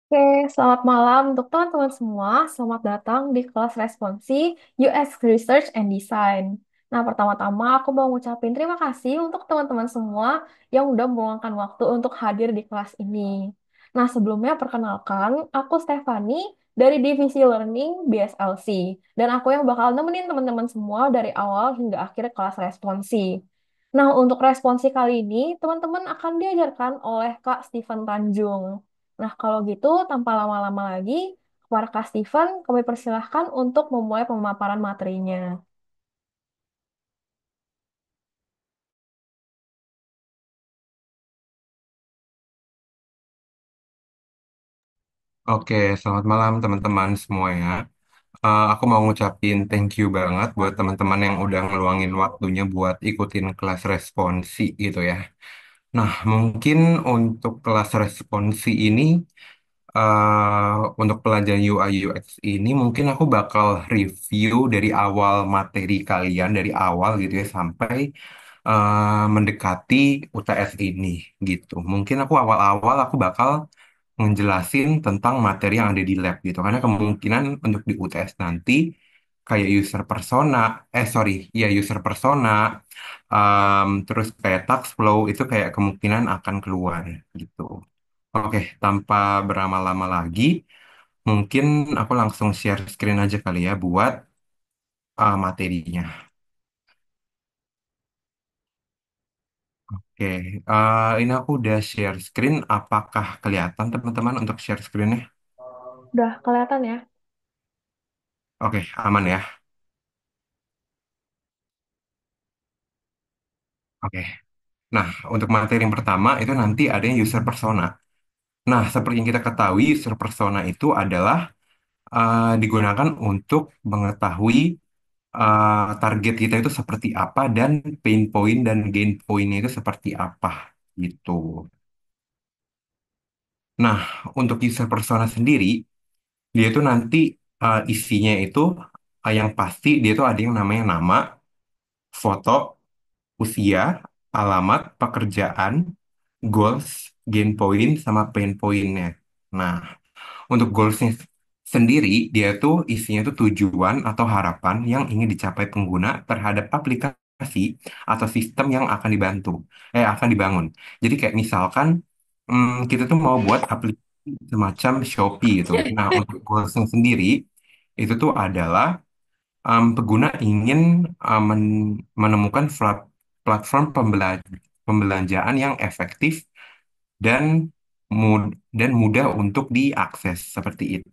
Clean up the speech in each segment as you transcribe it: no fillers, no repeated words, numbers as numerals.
Oke, selamat malam untuk teman-teman semua. Selamat datang di kelas responsi UX Research and Design. Nah, pertama-tama aku mau ngucapin terima kasih untuk teman-teman semua yang udah meluangkan waktu untuk hadir di kelas ini. Nah, sebelumnya perkenalkan, aku Stefani dari Divisi Learning BSLC. Dan aku yang bakal nemenin teman-teman semua dari awal hingga akhir kelas responsi. Nah, untuk responsi kali ini, teman-teman akan diajarkan oleh Kak Steven Tanjung. Nah, kalau gitu, tanpa lama-lama lagi, kepada Kak Steven, kami persilahkan untuk memulai pemaparan materinya. Oke, selamat malam teman-teman semuanya. Aku mau ngucapin thank you banget buat teman-teman yang udah ngeluangin waktunya buat ikutin kelas responsi gitu ya. Nah, mungkin untuk kelas responsi ini, untuk pelajaran UI UX ini, mungkin aku bakal review dari awal materi kalian, dari awal gitu ya, sampai mendekati UTS ini gitu. Mungkin awal-awal aku bakal ngejelasin tentang materi yang ada di lab gitu. Karena kemungkinan untuk di UTS nanti kayak user persona, ya user persona, terus kayak task flow itu kayak kemungkinan akan keluar gitu. Oke, tanpa berlama-lama lagi, mungkin aku langsung share screen aja kali ya buat materinya. Oke, ini aku udah share screen. Apakah kelihatan teman-teman untuk share screennya? Udah kelihatan ya? Oke, aman ya. Oke. Nah, untuk materi yang pertama itu nanti ada yang user persona. Nah, seperti yang kita ketahui, user persona itu adalah digunakan untuk mengetahui target kita itu seperti apa dan pain point dan gain point itu seperti apa gitu. Nah, untuk user persona sendiri, dia itu nanti isinya itu yang pasti dia itu ada yang namanya nama, foto, usia, alamat, pekerjaan, goals, gain point, sama pain point-nya. Nah, untuk goals-nya sendiri, dia tuh isinya tuh tujuan atau harapan yang ingin dicapai pengguna terhadap aplikasi atau sistem yang akan dibangun. Jadi kayak misalkan kita tuh mau buat aplikasi semacam Shopee gitu. Nah, untuk goals-nya sendiri itu tuh adalah pengguna ingin menemukan platform pembelanjaan yang efektif dan dan mudah untuk diakses seperti itu.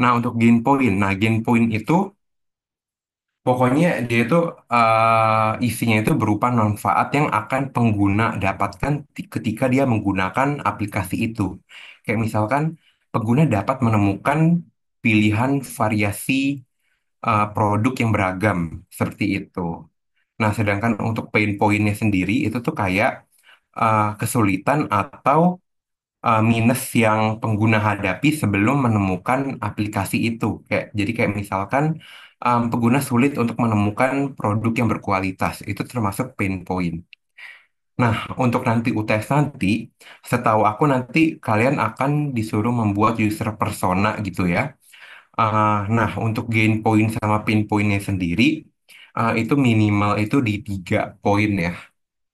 Nah, untuk gain point, gain point itu pokoknya dia itu isinya itu berupa manfaat yang akan pengguna dapatkan ketika dia menggunakan aplikasi itu. Kayak misalkan pengguna dapat menemukan pilihan variasi produk yang beragam seperti itu. Nah, sedangkan untuk pain point-nya sendiri itu tuh kayak kesulitan atau minus yang pengguna hadapi sebelum menemukan aplikasi itu. Jadi kayak misalkan pengguna sulit untuk menemukan produk yang berkualitas. Itu termasuk pain point. Nah, untuk nanti UTS nanti, setahu aku nanti kalian akan disuruh membuat user persona gitu ya. Nah, untuk gain point sama pain point-nya sendiri, itu minimal itu di 3 poin ya,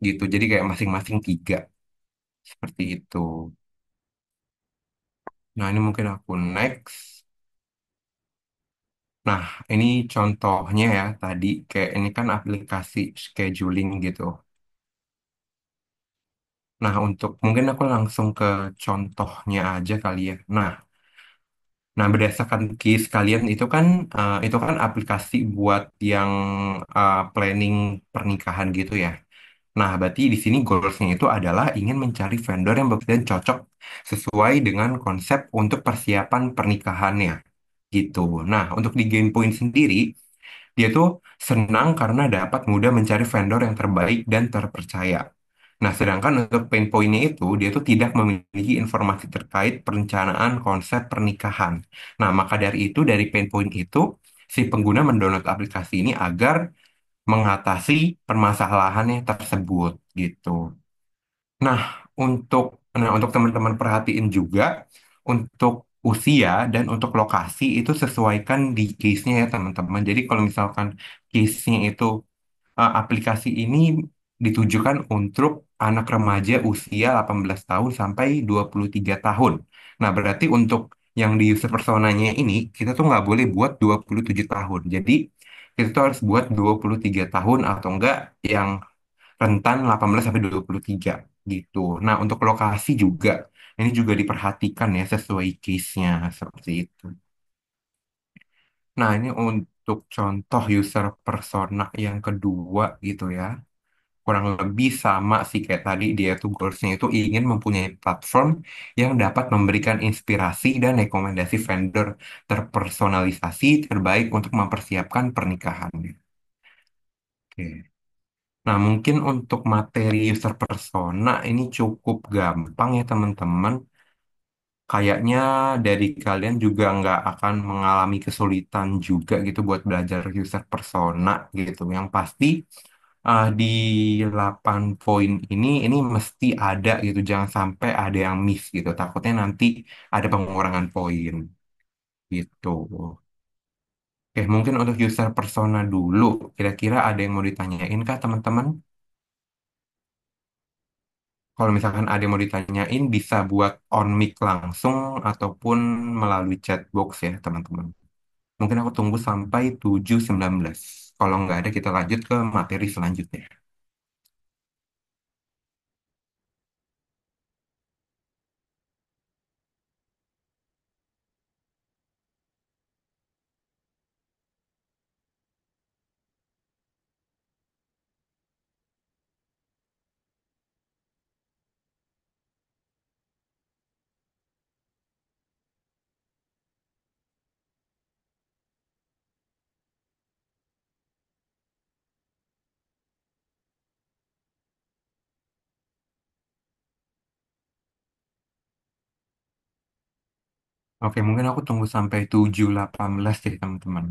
gitu. Jadi kayak masing-masing tiga, seperti itu. Nah, ini mungkin aku next. Nah, ini contohnya ya tadi, kayak ini kan aplikasi scheduling gitu. Nah, untuk mungkin aku langsung ke contohnya aja kali ya. Nah, berdasarkan case kalian itu kan aplikasi buat yang planning pernikahan gitu ya. Nah, berarti di sini goalsnya itu adalah ingin mencari vendor yang bagus dan cocok sesuai dengan konsep untuk persiapan pernikahannya gitu. Nah, untuk di Gain Point sendiri, dia tuh senang karena dapat mudah mencari vendor yang terbaik dan terpercaya. Nah, sedangkan untuk pain point-nya itu, dia tuh tidak memiliki informasi terkait perencanaan konsep pernikahan. Nah, maka dari itu, dari pain point itu, si pengguna mendownload aplikasi ini agar mengatasi permasalahannya tersebut gitu. Nah, untuk untuk teman-teman perhatiin juga untuk usia dan untuk lokasi itu sesuaikan di case-nya ya teman-teman. Jadi kalau misalkan case-nya itu aplikasi ini ditujukan untuk anak remaja usia 18 tahun sampai 23 tahun. Nah, berarti untuk yang di user personanya ini, kita tuh nggak boleh buat 27 tahun. Jadi, kita tuh harus buat 23 tahun atau enggak yang rentan 18 sampai 23 gitu. Nah, untuk lokasi juga, ini juga diperhatikan ya sesuai case-nya seperti itu. Nah, ini untuk contoh user persona yang kedua gitu ya. Kurang lebih sama sih kayak tadi dia tuh goalsnya itu ingin mempunyai platform yang dapat memberikan inspirasi dan rekomendasi vendor terpersonalisasi terbaik untuk mempersiapkan pernikahannya. Oke. Nah, mungkin untuk materi user persona ini cukup gampang ya teman-teman. Kayaknya dari kalian juga nggak akan mengalami kesulitan juga gitu buat belajar user persona gitu. Yang pasti di 8 poin ini mesti ada gitu. Jangan sampai ada yang miss gitu. Takutnya nanti ada pengurangan poin gitu. Oke, mungkin untuk user persona dulu. Kira-kira ada yang mau ditanyain kah teman-teman? Kalau misalkan ada yang mau ditanyain, bisa buat on mic langsung ataupun melalui chat box ya, teman-teman. Mungkin aku tunggu sampai 7.19. Kalau nggak ada, kita lanjut ke materi selanjutnya. Oke, mungkin aku tunggu sampai 7.18 ya, teman-teman.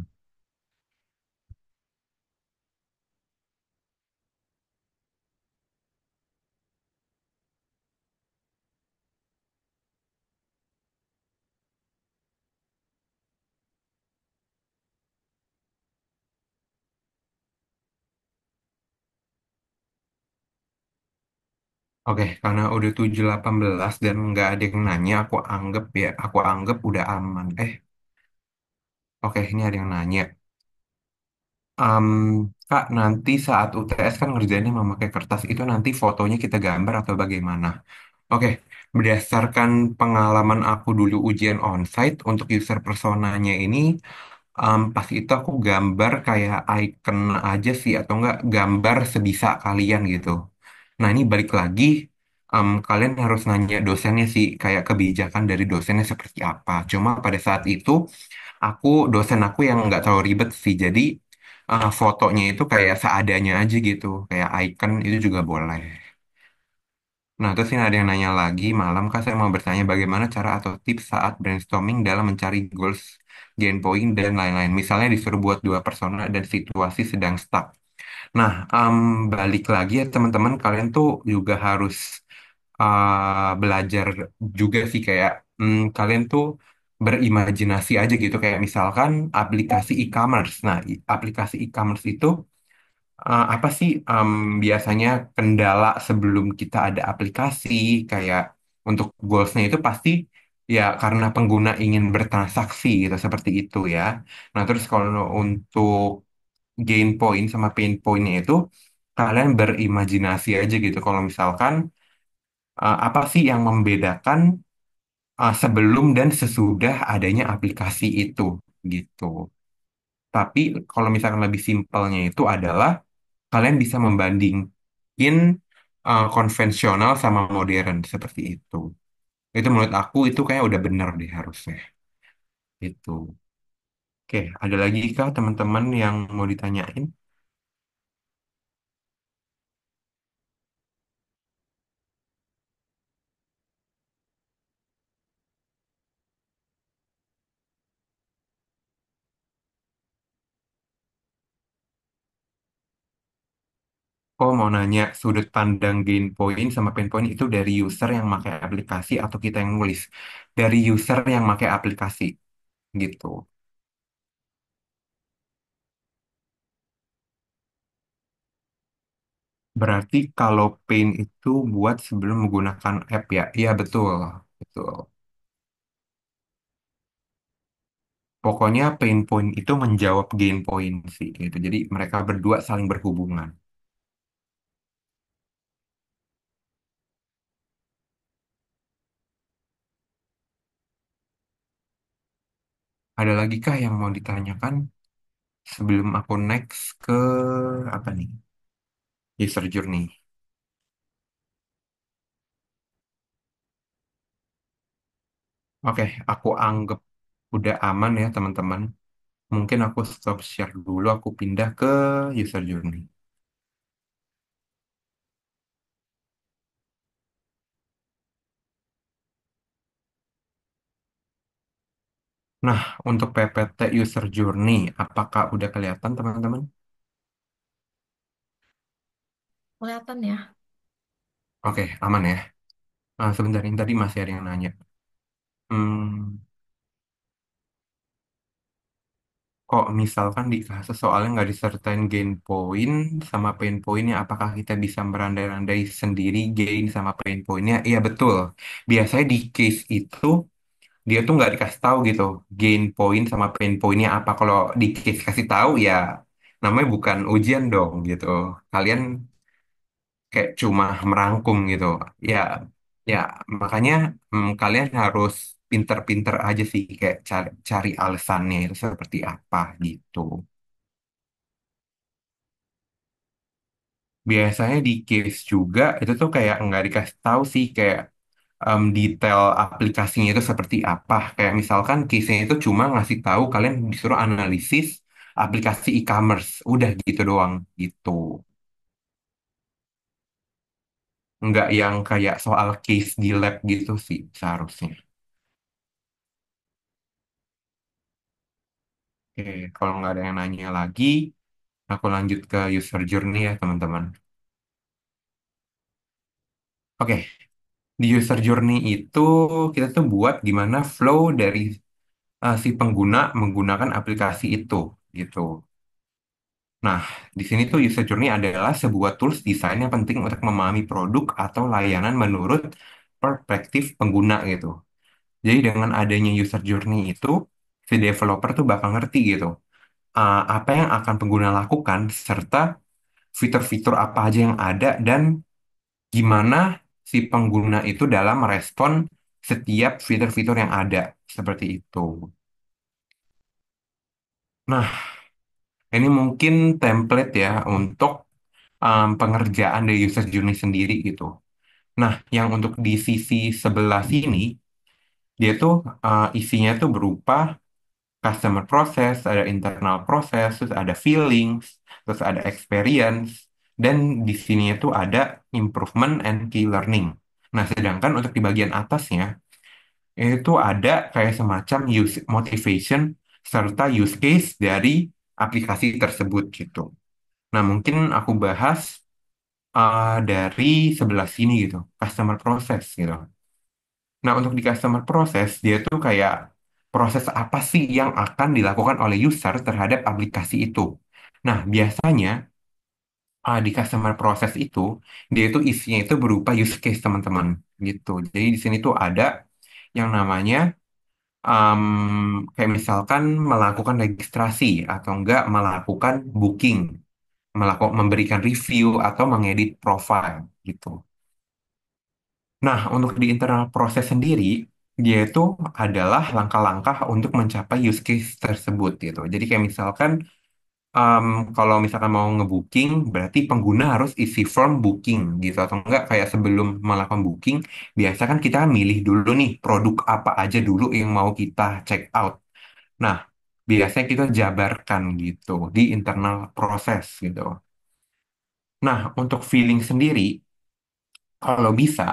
Oke, karena udah 7.18 dan nggak ada yang nanya, aku anggap udah aman. Oke, ini ada yang nanya. Am, Kak, nanti saat UTS kan ngerjainnya memakai kertas itu nanti fotonya kita gambar atau bagaimana? Oke, berdasarkan pengalaman aku dulu ujian onsite untuk user personanya ini, pas itu aku gambar kayak icon aja sih atau enggak gambar sebisa kalian gitu. Nah ini balik lagi, kalian harus nanya dosennya sih kayak kebijakan dari dosennya seperti apa. Cuma pada saat itu dosen aku yang nggak terlalu ribet sih, jadi fotonya itu kayak seadanya aja gitu, kayak icon itu juga boleh. Nah, terus ini ada yang nanya lagi, malam Kak, saya mau bertanya bagaimana cara atau tips saat brainstorming dalam mencari goals, gain point, dan lain-lain. Misalnya disuruh buat dua persona dan situasi sedang stuck. Nah, balik lagi ya teman-teman, kalian tuh juga harus belajar juga sih kayak kalian tuh berimajinasi aja gitu. Kayak misalkan aplikasi e-commerce. Nah, aplikasi e-commerce itu apa sih biasanya kendala sebelum kita ada aplikasi kayak untuk goalsnya itu pasti ya karena pengguna ingin bertransaksi gitu seperti itu ya. Nah terus kalau untuk gain point sama pain pointnya itu kalian berimajinasi aja gitu. Kalau misalkan apa sih yang membedakan sebelum dan sesudah adanya aplikasi itu gitu. Tapi kalau misalkan lebih simpelnya itu adalah kalian bisa membandingin konvensional sama modern seperti itu. Itu menurut aku itu kayak udah bener deh harusnya. Itu. Oke, ada lagi kah teman-teman yang mau ditanyain? Oh, mau nanya sudut pandang gain point sama pain point itu dari user yang pakai aplikasi atau kita yang nulis? Dari user yang pakai aplikasi gitu. Berarti kalau pain itu buat sebelum menggunakan app ya? Iya betul, betul. Pokoknya pain point itu menjawab gain point sih gitu. Jadi mereka berdua saling berhubungan. Ada lagi kah yang mau ditanyakan sebelum aku next ke apa nih? User journey. Oke, aku anggap udah aman ya teman-teman. Mungkin aku stop share dulu, aku pindah ke user journey. Nah, untuk PPT user journey, apakah udah kelihatan teman-teman? Kelihatan ya. Oke, aman ya. Nah, sebentar ini tadi masih ada yang nanya. Hmm, kok misalkan di kasus soalnya nggak disertain gain point sama pain pointnya, apakah kita bisa berandai-andai sendiri gain sama pain pointnya? Iya betul. Biasanya di case itu dia tuh nggak dikasih tahu gitu gain point sama pain pointnya apa. Kalau di case kasih tahu ya namanya bukan ujian dong gitu. Kalian kayak cuma merangkum gitu. Ya, ya makanya kalian harus pinter-pinter aja sih kayak cari alasannya itu seperti apa gitu. Biasanya di case juga itu tuh kayak nggak dikasih tahu sih kayak detail aplikasinya itu seperti apa. Kayak misalkan case-nya itu cuma ngasih tahu kalian disuruh analisis aplikasi e-commerce. Udah gitu doang gitu. Nggak yang kayak soal case di lab gitu sih seharusnya. Oke, kalau nggak ada yang nanya lagi, aku lanjut ke user journey ya teman-teman. Oke, di user journey itu kita tuh buat gimana flow dari si pengguna menggunakan aplikasi itu gitu. Nah, di sini tuh user journey adalah sebuah tools desain yang penting untuk memahami produk atau layanan menurut perspektif pengguna gitu. Jadi dengan adanya user journey itu, si developer tuh bakal ngerti gitu apa yang akan pengguna lakukan serta fitur-fitur apa aja yang ada dan gimana si pengguna itu dalam merespon setiap fitur-fitur yang ada seperti itu. Nah, ini mungkin template ya untuk pengerjaan dari user journey sendiri gitu. Nah, yang untuk di sisi sebelah sini, dia tuh isinya tuh berupa customer process, ada internal process, terus ada feelings, terus ada experience, dan di sini tuh ada improvement and key learning. Nah, sedangkan untuk di bagian atasnya, itu ada kayak semacam use motivation serta use case dari aplikasi tersebut gitu. Nah, mungkin aku bahas dari sebelah sini gitu, customer process gitu. Nah, untuk di customer process, dia tuh kayak proses apa sih yang akan dilakukan oleh user terhadap aplikasi itu. Nah, biasanya di customer process itu, dia itu isinya itu berupa use case teman-teman gitu. Jadi di sini tuh ada yang namanya kayak misalkan melakukan registrasi atau enggak melakukan booking, memberikan review atau mengedit profile gitu. Nah, untuk di internal proses sendiri, dia itu adalah langkah-langkah untuk mencapai use case tersebut gitu. Jadi kayak misalkan em, kalau misalkan mau ngebooking, berarti pengguna harus isi form booking gitu atau enggak kayak sebelum melakukan booking, biasa kan kita milih dulu nih produk apa aja dulu yang mau kita check out. Nah, biasanya kita jabarkan gitu di internal proses gitu. Nah, untuk feeling sendiri, kalau bisa,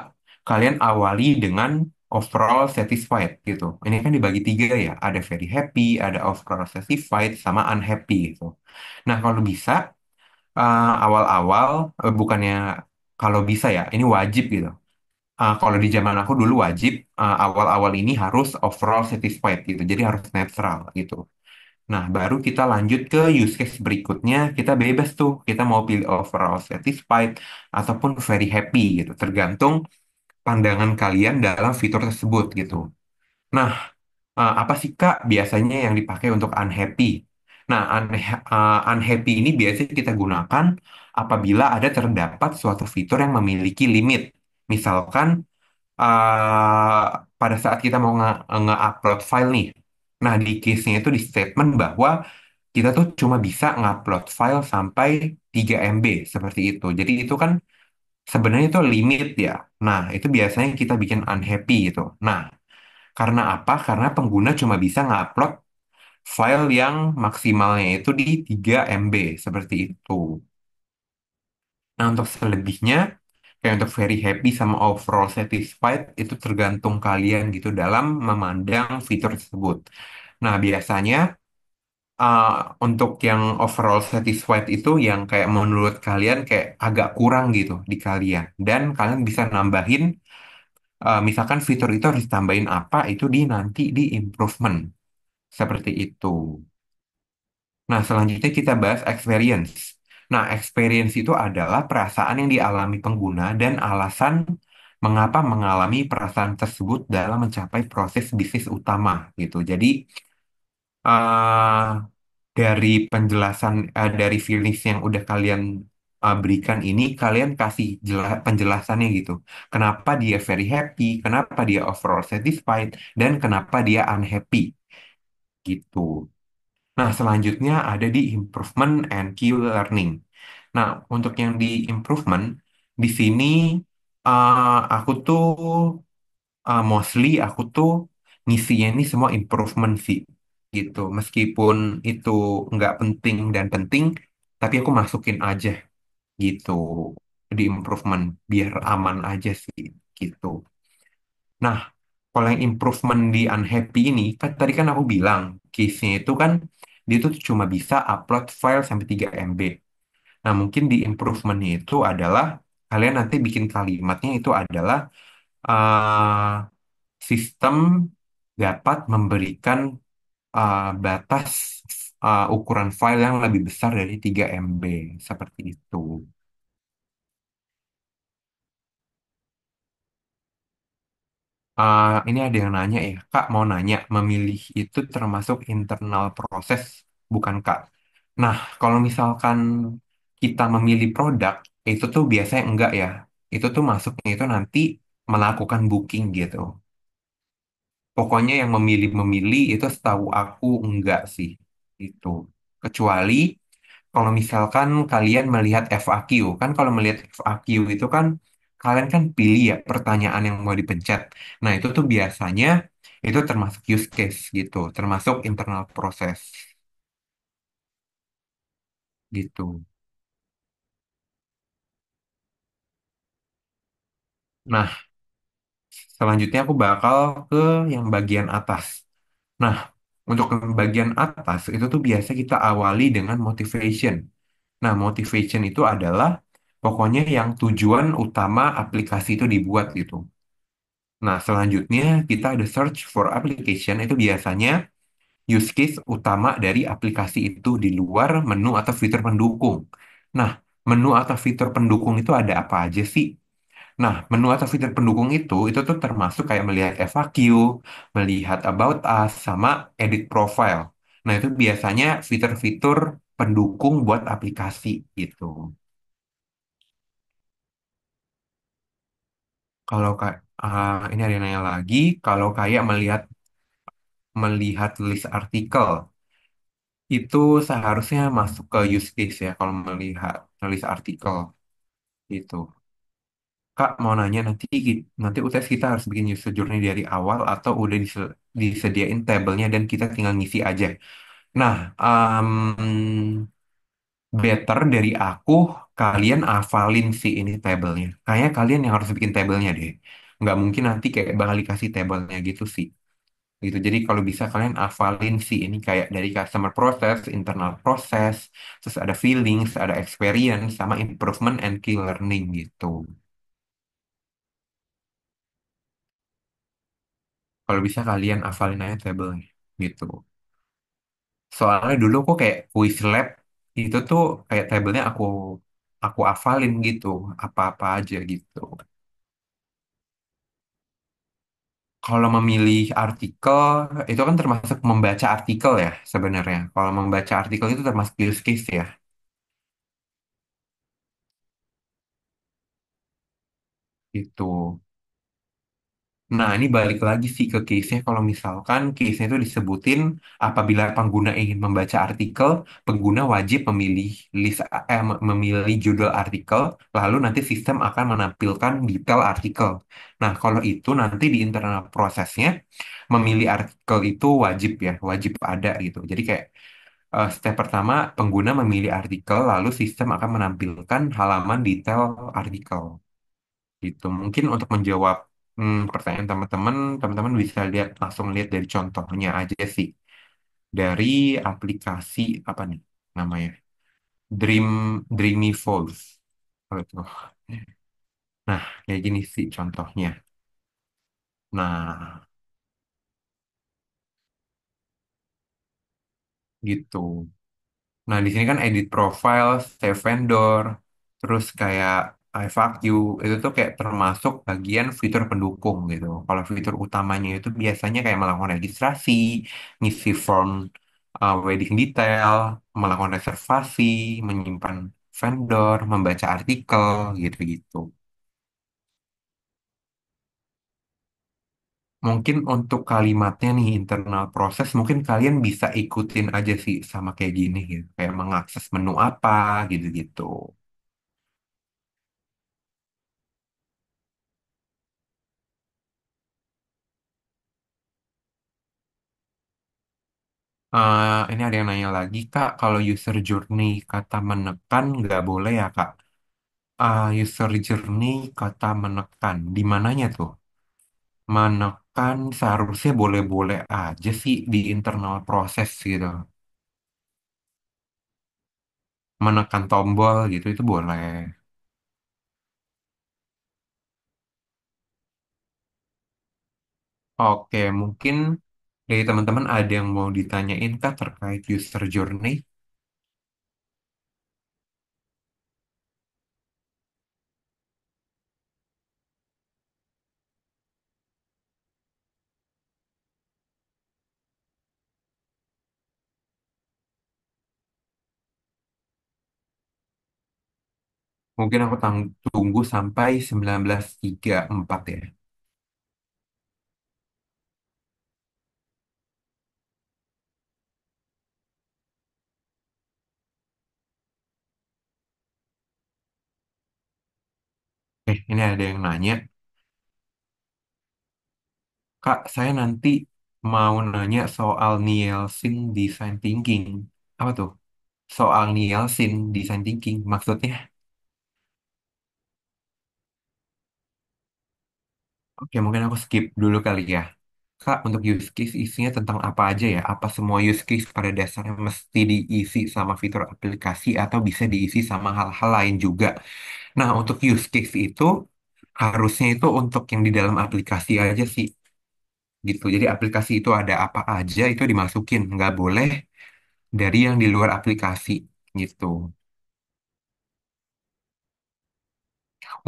kalian awali dengan overall satisfied gitu. Ini kan dibagi tiga ya, ada very happy, ada overall satisfied, sama unhappy gitu. Nah, kalau bisa, awal-awal bukannya kalau bisa ya, ini wajib gitu. Kalau di zaman aku dulu wajib awal-awal ini harus overall satisfied gitu, jadi harus netral gitu. Nah, baru kita lanjut ke use case berikutnya, kita bebas tuh, kita mau pilih overall satisfied ataupun very happy gitu, tergantung pandangan kalian dalam fitur tersebut gitu. Nah, apa sih Kak biasanya yang dipakai untuk unhappy? Nah, unhappy ini biasanya kita gunakan apabila ada terdapat suatu fitur yang memiliki limit. Misalkan pada saat kita mau nge-upload file nih. Nah, di case-nya itu di statement bahwa kita tuh cuma bisa ngupload file sampai 3 MB seperti itu. Jadi itu kan sebenarnya itu limit ya. Nah, itu biasanya kita bikin unhappy gitu. Nah, karena apa? Karena pengguna cuma bisa ngupload file yang maksimalnya itu di 3 MB seperti itu. Nah, untuk selebihnya, kayak untuk very happy sama overall satisfied, itu tergantung kalian gitu dalam memandang fitur tersebut. Nah, biasanya uh, untuk yang overall satisfied itu yang kayak menurut kalian kayak agak kurang gitu di kalian. Dan kalian bisa nambahin, misalkan fitur itu harus ditambahin apa, itu di nanti di improvement. Seperti itu. Nah, selanjutnya kita bahas experience. Nah, experience itu adalah perasaan yang dialami pengguna dan alasan mengapa mengalami perasaan tersebut dalam mencapai proses bisnis utama gitu. Jadi, eh, dari penjelasan dari feelings yang udah kalian berikan ini, kalian kasih penjelasannya gitu. Kenapa dia very happy, kenapa dia overall satisfied, dan kenapa dia unhappy gitu. Nah, selanjutnya ada di improvement and key learning. Nah, untuk yang di improvement, di sini aku tuh mostly aku tuh ngisinya ini semua improvement sih, gitu. Meskipun itu nggak penting dan penting, tapi aku masukin aja gitu di improvement biar aman aja sih, gitu. Nah, kalau yang improvement di unhappy ini, kan tadi kan aku bilang, case-nya itu kan, dia tuh cuma bisa upload file sampai 3 MB. Nah, mungkin di improvement-nya itu adalah, kalian nanti bikin kalimatnya itu adalah, uh, sistem dapat memberikan batas ukuran file yang lebih besar dari 3 MB. Seperti itu. Ini ada yang nanya ya, Kak mau nanya, memilih itu termasuk internal proses, bukan Kak? Nah, kalau misalkan kita memilih produk, itu tuh biasanya enggak ya. Itu tuh masuknya itu nanti melakukan booking gitu. Pokoknya yang memilih-memilih itu setahu aku enggak sih. Itu. Kecuali kalau misalkan kalian melihat FAQ, kan kalau melihat FAQ itu kan kalian kan pilih ya pertanyaan yang mau dipencet. Nah, itu tuh biasanya itu termasuk use case gitu, termasuk internal proses gitu. Nah, selanjutnya aku bakal ke yang bagian atas. Nah, untuk yang bagian atas itu tuh biasa kita awali dengan motivation. Nah, motivation itu adalah pokoknya yang tujuan utama aplikasi itu dibuat gitu. Nah, selanjutnya kita ada search for application itu biasanya use case utama dari aplikasi itu di luar menu atau fitur pendukung. Nah, menu atau fitur pendukung itu ada apa aja sih? Nah, menu atau fitur pendukung itu tuh termasuk kayak melihat FAQ, melihat about us, sama edit profile. Nah, itu biasanya fitur-fitur pendukung buat aplikasi gitu. Kalau kayak ini ada yang nanya lagi, kalau kayak melihat melihat list artikel itu seharusnya masuk ke use case ya kalau melihat list artikel itu. Kak mau nanya nanti UTS kita harus bikin user journey dari awal atau udah disediain tabelnya dan kita tinggal ngisi aja. Nah, better dari aku kalian hafalin sih ini tabelnya. Kayaknya kalian yang harus bikin tabelnya deh. Nggak mungkin nanti kayak bakal dikasih tabelnya gitu sih. gitu. Jadi kalau bisa kalian hafalin sih ini kayak dari customer process, internal process, terus ada feelings, ada experience, sama improvement and key learning gitu. Kalau bisa kalian hafalin aja tabelnya gitu. Soalnya dulu aku kayak quiz lab itu tuh kayak tabelnya aku hafalin gitu, apa-apa aja gitu. Kalau memilih artikel itu kan termasuk membaca artikel ya sebenarnya. Kalau membaca artikel itu termasuk use case ya itu. Nah, ini balik lagi sih ke case-nya. Kalau misalkan case-nya itu disebutin apabila pengguna ingin membaca artikel, pengguna wajib memilih memilih judul artikel, lalu nanti sistem akan menampilkan detail artikel. Nah, kalau itu nanti di internal prosesnya memilih artikel itu wajib ya, wajib ada gitu. Jadi kayak step pertama pengguna memilih artikel, lalu sistem akan menampilkan halaman detail artikel gitu. Mungkin untuk menjawab pertanyaan teman-teman, teman-teman bisa lihat langsung lihat dari contohnya aja sih. Dari aplikasi apa nih namanya? Dream Dreamy Falls. Oh, itu. Nah, kayak gini sih contohnya. Nah, gitu. Nah, di sini kan edit profile, save vendor, terus kayak FAQ, itu tuh kayak termasuk bagian fitur pendukung gitu. Kalau fitur utamanya itu biasanya kayak melakukan registrasi, ngisi form wedding detail, melakukan reservasi, menyimpan vendor, membaca artikel, gitu-gitu. Mungkin untuk kalimatnya nih internal proses, mungkin kalian bisa ikutin aja sih sama kayak gini gitu. Kayak mengakses menu apa, gitu-gitu. Ini ada yang nanya lagi, Kak. Kalau user journey kata menekan nggak boleh ya, Kak? User journey kata menekan, di mananya tuh? Menekan seharusnya boleh-boleh aja sih di internal proses gitu. Menekan tombol gitu itu boleh. Oke, mungkin dari teman-teman ada yang mau ditanyain, Kak, terkait user journey? Mungkin aku tunggu sampai 1934 ya. Ini ada yang nanya. Kak, saya nanti mau nanya soal Nielsen Design Thinking. Apa tuh? Soal Nielsen Design Thinking. Maksudnya, oke mungkin aku skip dulu kali ya. Kak, untuk use case isinya tentang apa aja ya? Apa semua use case pada dasarnya mesti diisi sama fitur aplikasi atau bisa diisi sama hal-hal lain juga? Nah, untuk use case itu harusnya itu untuk yang di dalam aplikasi aja sih. Gitu. Jadi aplikasi itu ada apa aja itu dimasukin. Nggak boleh dari yang di luar aplikasi gitu.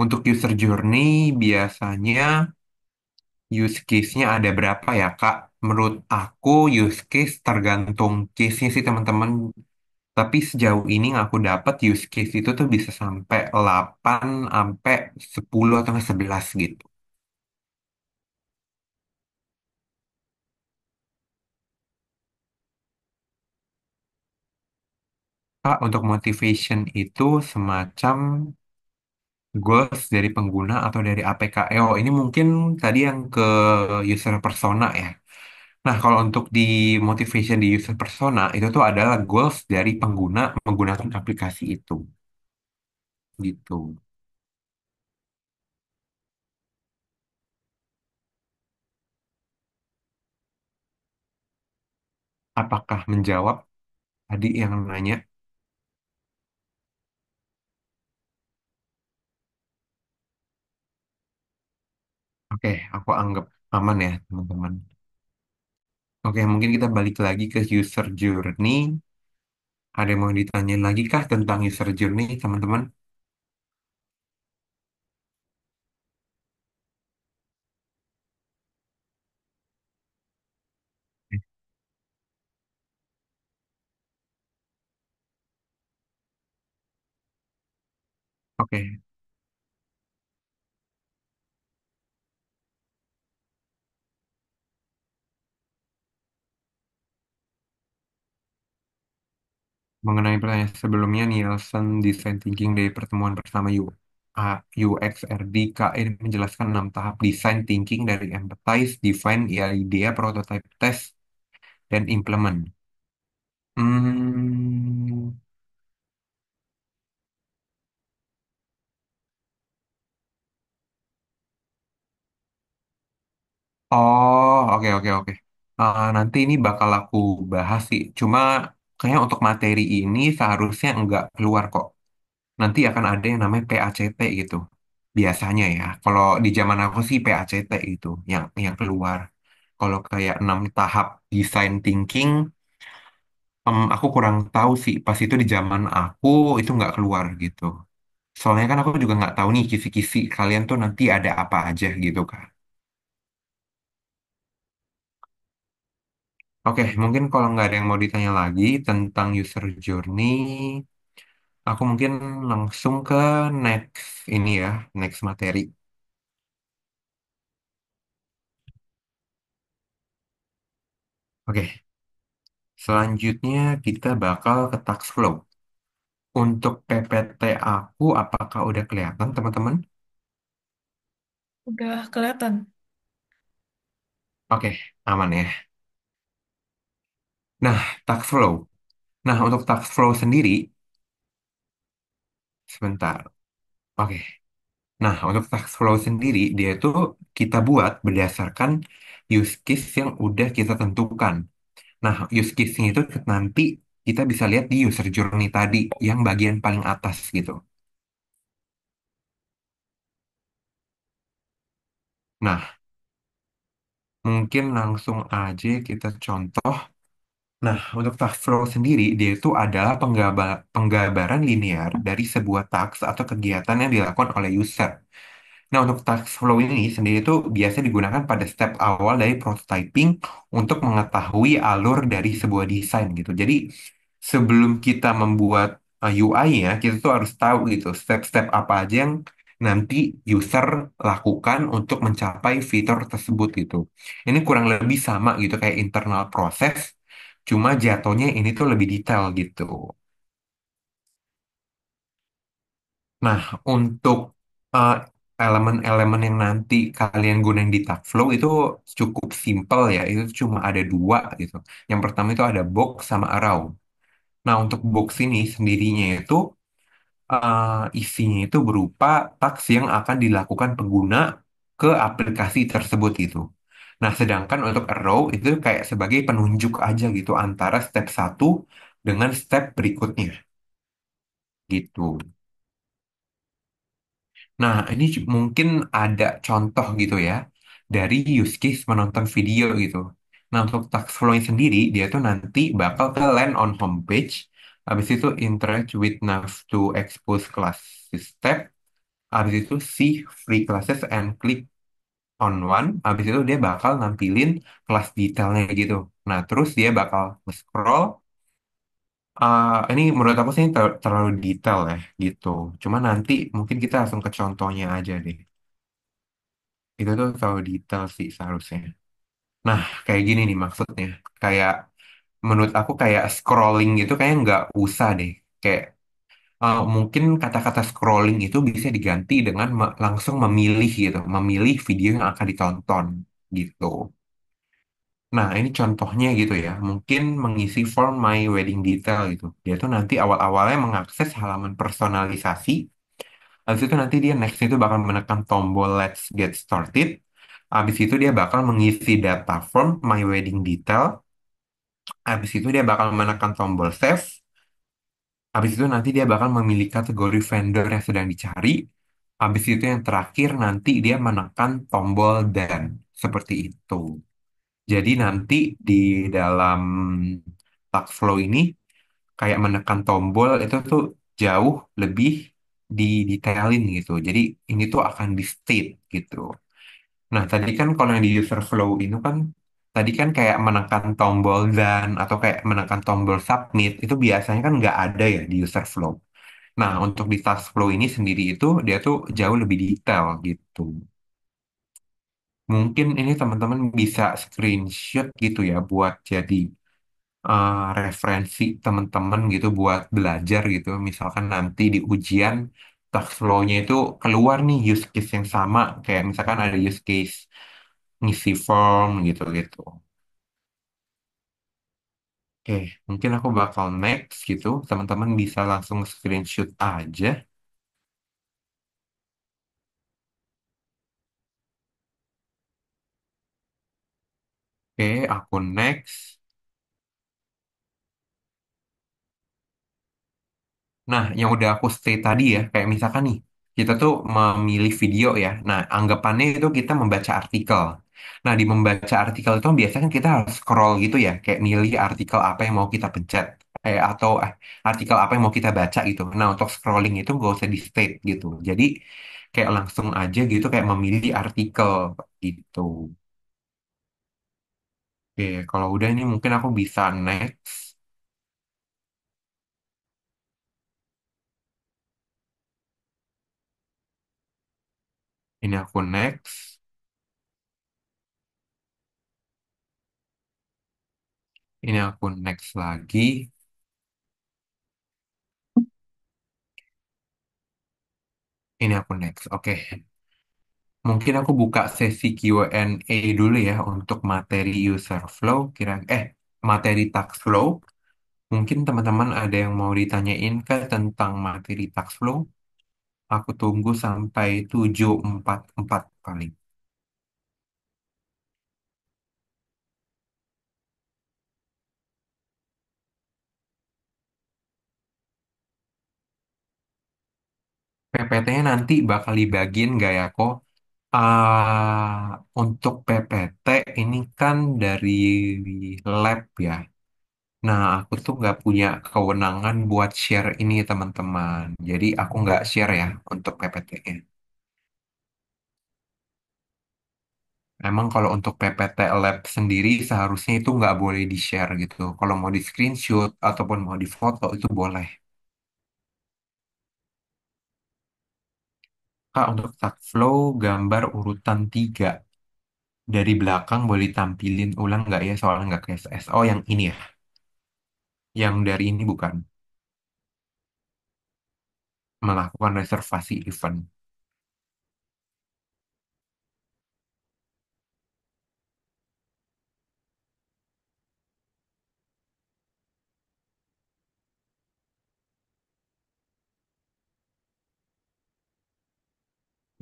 Untuk user journey biasanya use case-nya ada berapa ya Kak? Menurut aku use case tergantung case-nya sih teman-teman. Tapi sejauh ini yang aku dapat use case itu tuh bisa sampai 8 sampai 10 atau 11 gitu. Kak, untuk motivation itu semacam goals dari pengguna atau dari APK. Oh, ini mungkin tadi yang ke user persona ya. Nah, kalau untuk di motivation di user persona, itu tuh adalah goals dari pengguna menggunakan aplikasi itu. Gitu. Apakah menjawab tadi yang nanya? Oke, aku anggap aman ya, teman-teman. Oke, mungkin kita balik lagi ke user journey. Ada yang mau ditanyain lagi kah tentang user journey, teman-teman? Oke, mengenai pertanyaan sebelumnya, Nielsen Design Thinking dari pertemuan pertama UX RDKI menjelaskan 6 tahap design thinking dari empathize, define, idea, prototype, test, dan implement. Hmm, oh, oke, oke, oke. Nanti ini bakal aku bahas sih. Cuma kayaknya untuk materi ini seharusnya nggak keluar kok. Nanti akan ada yang namanya PACT gitu. Biasanya ya. Kalau di zaman aku sih PACT itu yang keluar. Kalau kayak 6 tahap design thinking, aku kurang tahu sih. Pas itu di zaman aku itu nggak keluar gitu. Soalnya kan aku juga nggak tahu nih kisi-kisi kalian tuh nanti ada apa aja gitu kan. Oke, mungkin kalau nggak ada yang mau ditanya lagi tentang user journey, aku mungkin langsung ke next ini ya, next materi. Oke, selanjutnya kita bakal ke tax flow. Untuk PPT aku, apakah udah kelihatan teman-teman? Udah kelihatan. Oke, aman ya. Nah, tax flow. Nah, untuk tax flow sendiri, sebentar. Oke. Nah, untuk tax flow sendiri, dia itu kita buat berdasarkan use case yang udah kita tentukan. Nah, use case-nya itu nanti kita bisa lihat di user journey tadi, yang bagian paling atas gitu. Nah, mungkin langsung aja kita contoh. Nah, untuk task flow sendiri, dia itu adalah penggambaran linear dari sebuah task atau kegiatan yang dilakukan oleh user. Nah, untuk task flow ini sendiri itu biasa digunakan pada step awal dari prototyping untuk mengetahui alur dari sebuah desain gitu. Jadi, sebelum kita membuat UI-nya, kita tuh harus tahu gitu step-step apa aja yang nanti user lakukan untuk mencapai fitur tersebut gitu. Ini kurang lebih sama gitu kayak internal proses, cuma jatuhnya ini tuh lebih detail gitu. Nah, untuk uh, elemen-elemen yang nanti kalian gunain di Taskflow itu cukup simple ya. Itu cuma ada dua gitu. Yang pertama itu ada box sama arrow. Nah, untuk box ini sendirinya itu isinya itu berupa taks yang akan dilakukan pengguna ke aplikasi tersebut itu. Nah, sedangkan untuk arrow itu kayak sebagai penunjuk aja gitu antara step satu dengan step berikutnya gitu. Nah, ini mungkin ada contoh gitu ya dari use case menonton video gitu. Nah, untuk task flow sendiri, dia tuh nanti bakal ke land on homepage, habis itu interact with nav to expose class step, habis itu see free classes and click on one, habis itu dia bakal nampilin kelas detailnya gitu. Nah, terus dia bakal scroll. Ini menurut aku sih terlalu detail ya gitu. Cuma nanti mungkin kita langsung ke contohnya aja deh. Itu tuh terlalu detail sih seharusnya. Nah, kayak gini nih maksudnya. Kayak menurut aku kayak scrolling gitu kayak nggak usah deh. Kayak mungkin kata-kata scrolling itu bisa diganti dengan langsung memilih gitu. Memilih video yang akan ditonton gitu. Nah, ini contohnya gitu ya. Mungkin mengisi form My Wedding Detail gitu. Dia tuh nanti awal-awalnya mengakses halaman personalisasi. Habis itu nanti dia next itu bakal menekan tombol Let's Get Started. Habis itu dia bakal mengisi data form My Wedding Detail. Habis itu dia bakal menekan tombol save. Habis itu nanti dia bakal memilih kategori vendor yang sedang dicari. Habis itu yang terakhir nanti dia menekan tombol dan seperti itu. Jadi nanti di dalam task flow ini kayak menekan tombol itu tuh jauh lebih didetailin gitu. Jadi ini tuh akan di state gitu. Nah, tadi kan kalau yang di user flow itu kan tadi kan kayak menekan tombol dan atau kayak menekan tombol submit itu biasanya kan nggak ada ya di user flow. Nah, untuk di task flow ini sendiri itu dia tuh jauh lebih detail gitu. Mungkin ini teman-teman bisa screenshot gitu ya buat jadi referensi teman-teman gitu buat belajar gitu. Misalkan nanti di ujian task flow-nya itu keluar nih use case yang sama. Kayak misalkan ada use case ngisi form gitu-gitu. Oke, mungkin aku bakal next gitu. Teman-teman bisa langsung screenshot aja. Oke, aku next. Nah, yang udah aku state tadi ya, kayak misalkan nih, kita tuh memilih video ya. Nah, anggapannya itu kita membaca artikel. Nah, di membaca artikel itu biasanya kan kita harus scroll gitu ya, kayak milih artikel apa yang mau kita pencet. Atau artikel apa yang mau kita baca gitu. Nah, untuk scrolling itu nggak usah di state gitu. Jadi, kayak langsung aja gitu, kayak memilih artikel gitu. Oke, kalau udah ini mungkin aku bisa next. Ini aku next. Ini aku next lagi. Ini aku next. Oke. Mungkin aku buka sesi Q&A dulu ya untuk materi user flow. Materi task flow. Mungkin teman-teman ada yang mau ditanyain ke tentang materi task flow. Aku tunggu sampai 7.44 paling. PPT-nya nanti bakal dibagiin gak ya kok? Untuk PPT ini kan dari lab ya. Nah, aku tuh nggak punya kewenangan buat share ini teman-teman. Jadi aku nggak share ya untuk PPT-nya. Emang kalau untuk PPT Lab sendiri seharusnya itu nggak boleh di-share gitu. Kalau mau di screenshot ataupun mau di foto itu boleh. Kak, untuk start flow gambar urutan 3. Dari belakang boleh ditampilin ulang nggak ya? Soalnya nggak ke SS. Oh, yang ini ya. Yang dari ini bukan. Melakukan reservasi event.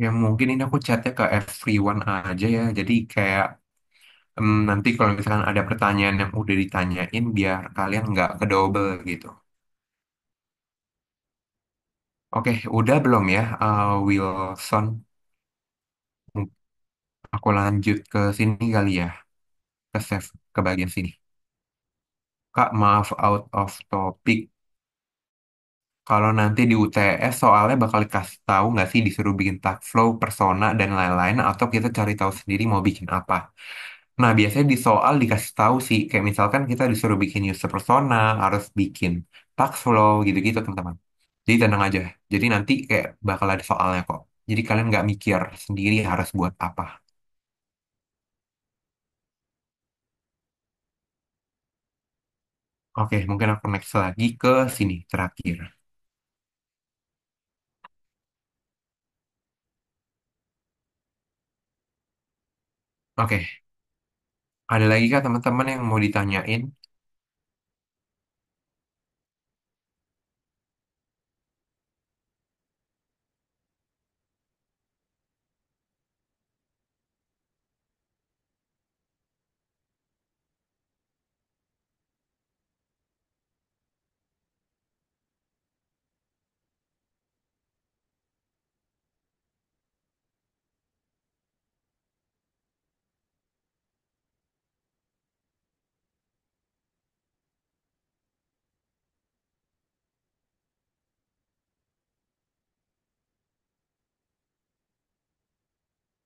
Yang mungkin ini aku chatnya ke everyone aja ya. Jadi kayak nanti kalau misalkan ada pertanyaan yang udah ditanyain biar kalian nggak kedouble gitu. Oke, udah belum ya, Wilson? Aku lanjut ke sini kali ya, ke save, ke bagian sini. Kak, maaf out of topic. Kalau nanti di UTS soalnya bakal dikasih tahu nggak sih disuruh bikin tag flow, persona, dan lain-lain, atau kita cari tahu sendiri mau bikin apa. Nah, biasanya di soal dikasih tahu sih, kayak misalkan kita disuruh bikin user persona, harus bikin tag flow, gitu-gitu teman-teman. Jadi tenang aja. Jadi nanti kayak bakal ada soalnya kok. Jadi kalian nggak mikir sendiri harus buat apa. Oke, mungkin aku next lagi ke sini terakhir. Oke, ada lagi kah teman-teman yang mau ditanyain?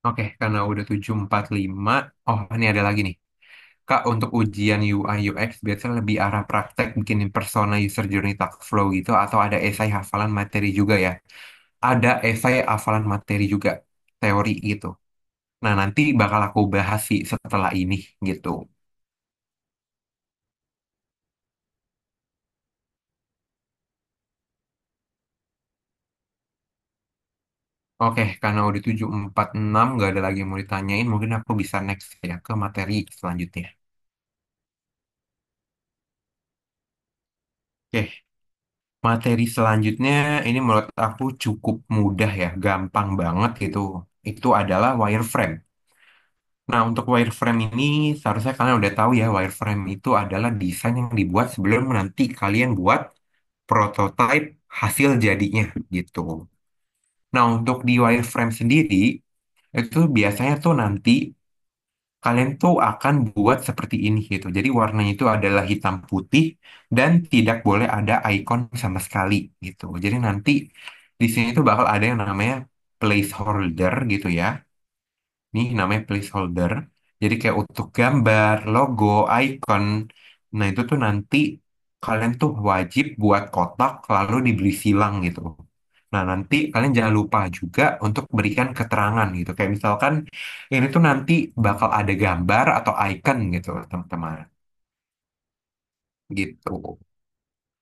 Oke, karena udah 745. Oh, ini ada lagi nih. Kak, untuk ujian UI UX biasanya lebih arah praktek bikinin persona user journey talk flow gitu atau ada esai hafalan materi juga ya. Ada esai hafalan materi juga, teori gitu. Nah, nanti bakal aku bahas sih setelah ini gitu. Oke, karena udah 746 nggak ada lagi yang mau ditanyain, mungkin aku bisa next ya ke materi selanjutnya. Oke, materi selanjutnya ini menurut aku cukup mudah ya, gampang banget gitu. Itu adalah wireframe. Nah, untuk wireframe ini seharusnya kalian udah tahu ya, wireframe itu adalah desain yang dibuat sebelum nanti kalian buat prototype hasil jadinya gitu. Nah, untuk di wireframe sendiri, itu biasanya tuh nanti kalian tuh akan buat seperti ini gitu. Jadi warnanya itu adalah hitam putih dan tidak boleh ada icon sama sekali gitu. Jadi nanti di sini tuh bakal ada yang namanya placeholder gitu ya. Ini namanya placeholder. Jadi kayak untuk gambar, logo, icon. Nah itu tuh nanti kalian tuh wajib buat kotak lalu diberi silang gitu. Nah nanti kalian jangan lupa juga untuk berikan keterangan gitu. Kayak misalkan ini tuh nanti bakal ada gambar atau icon gitu teman-teman. Gitu.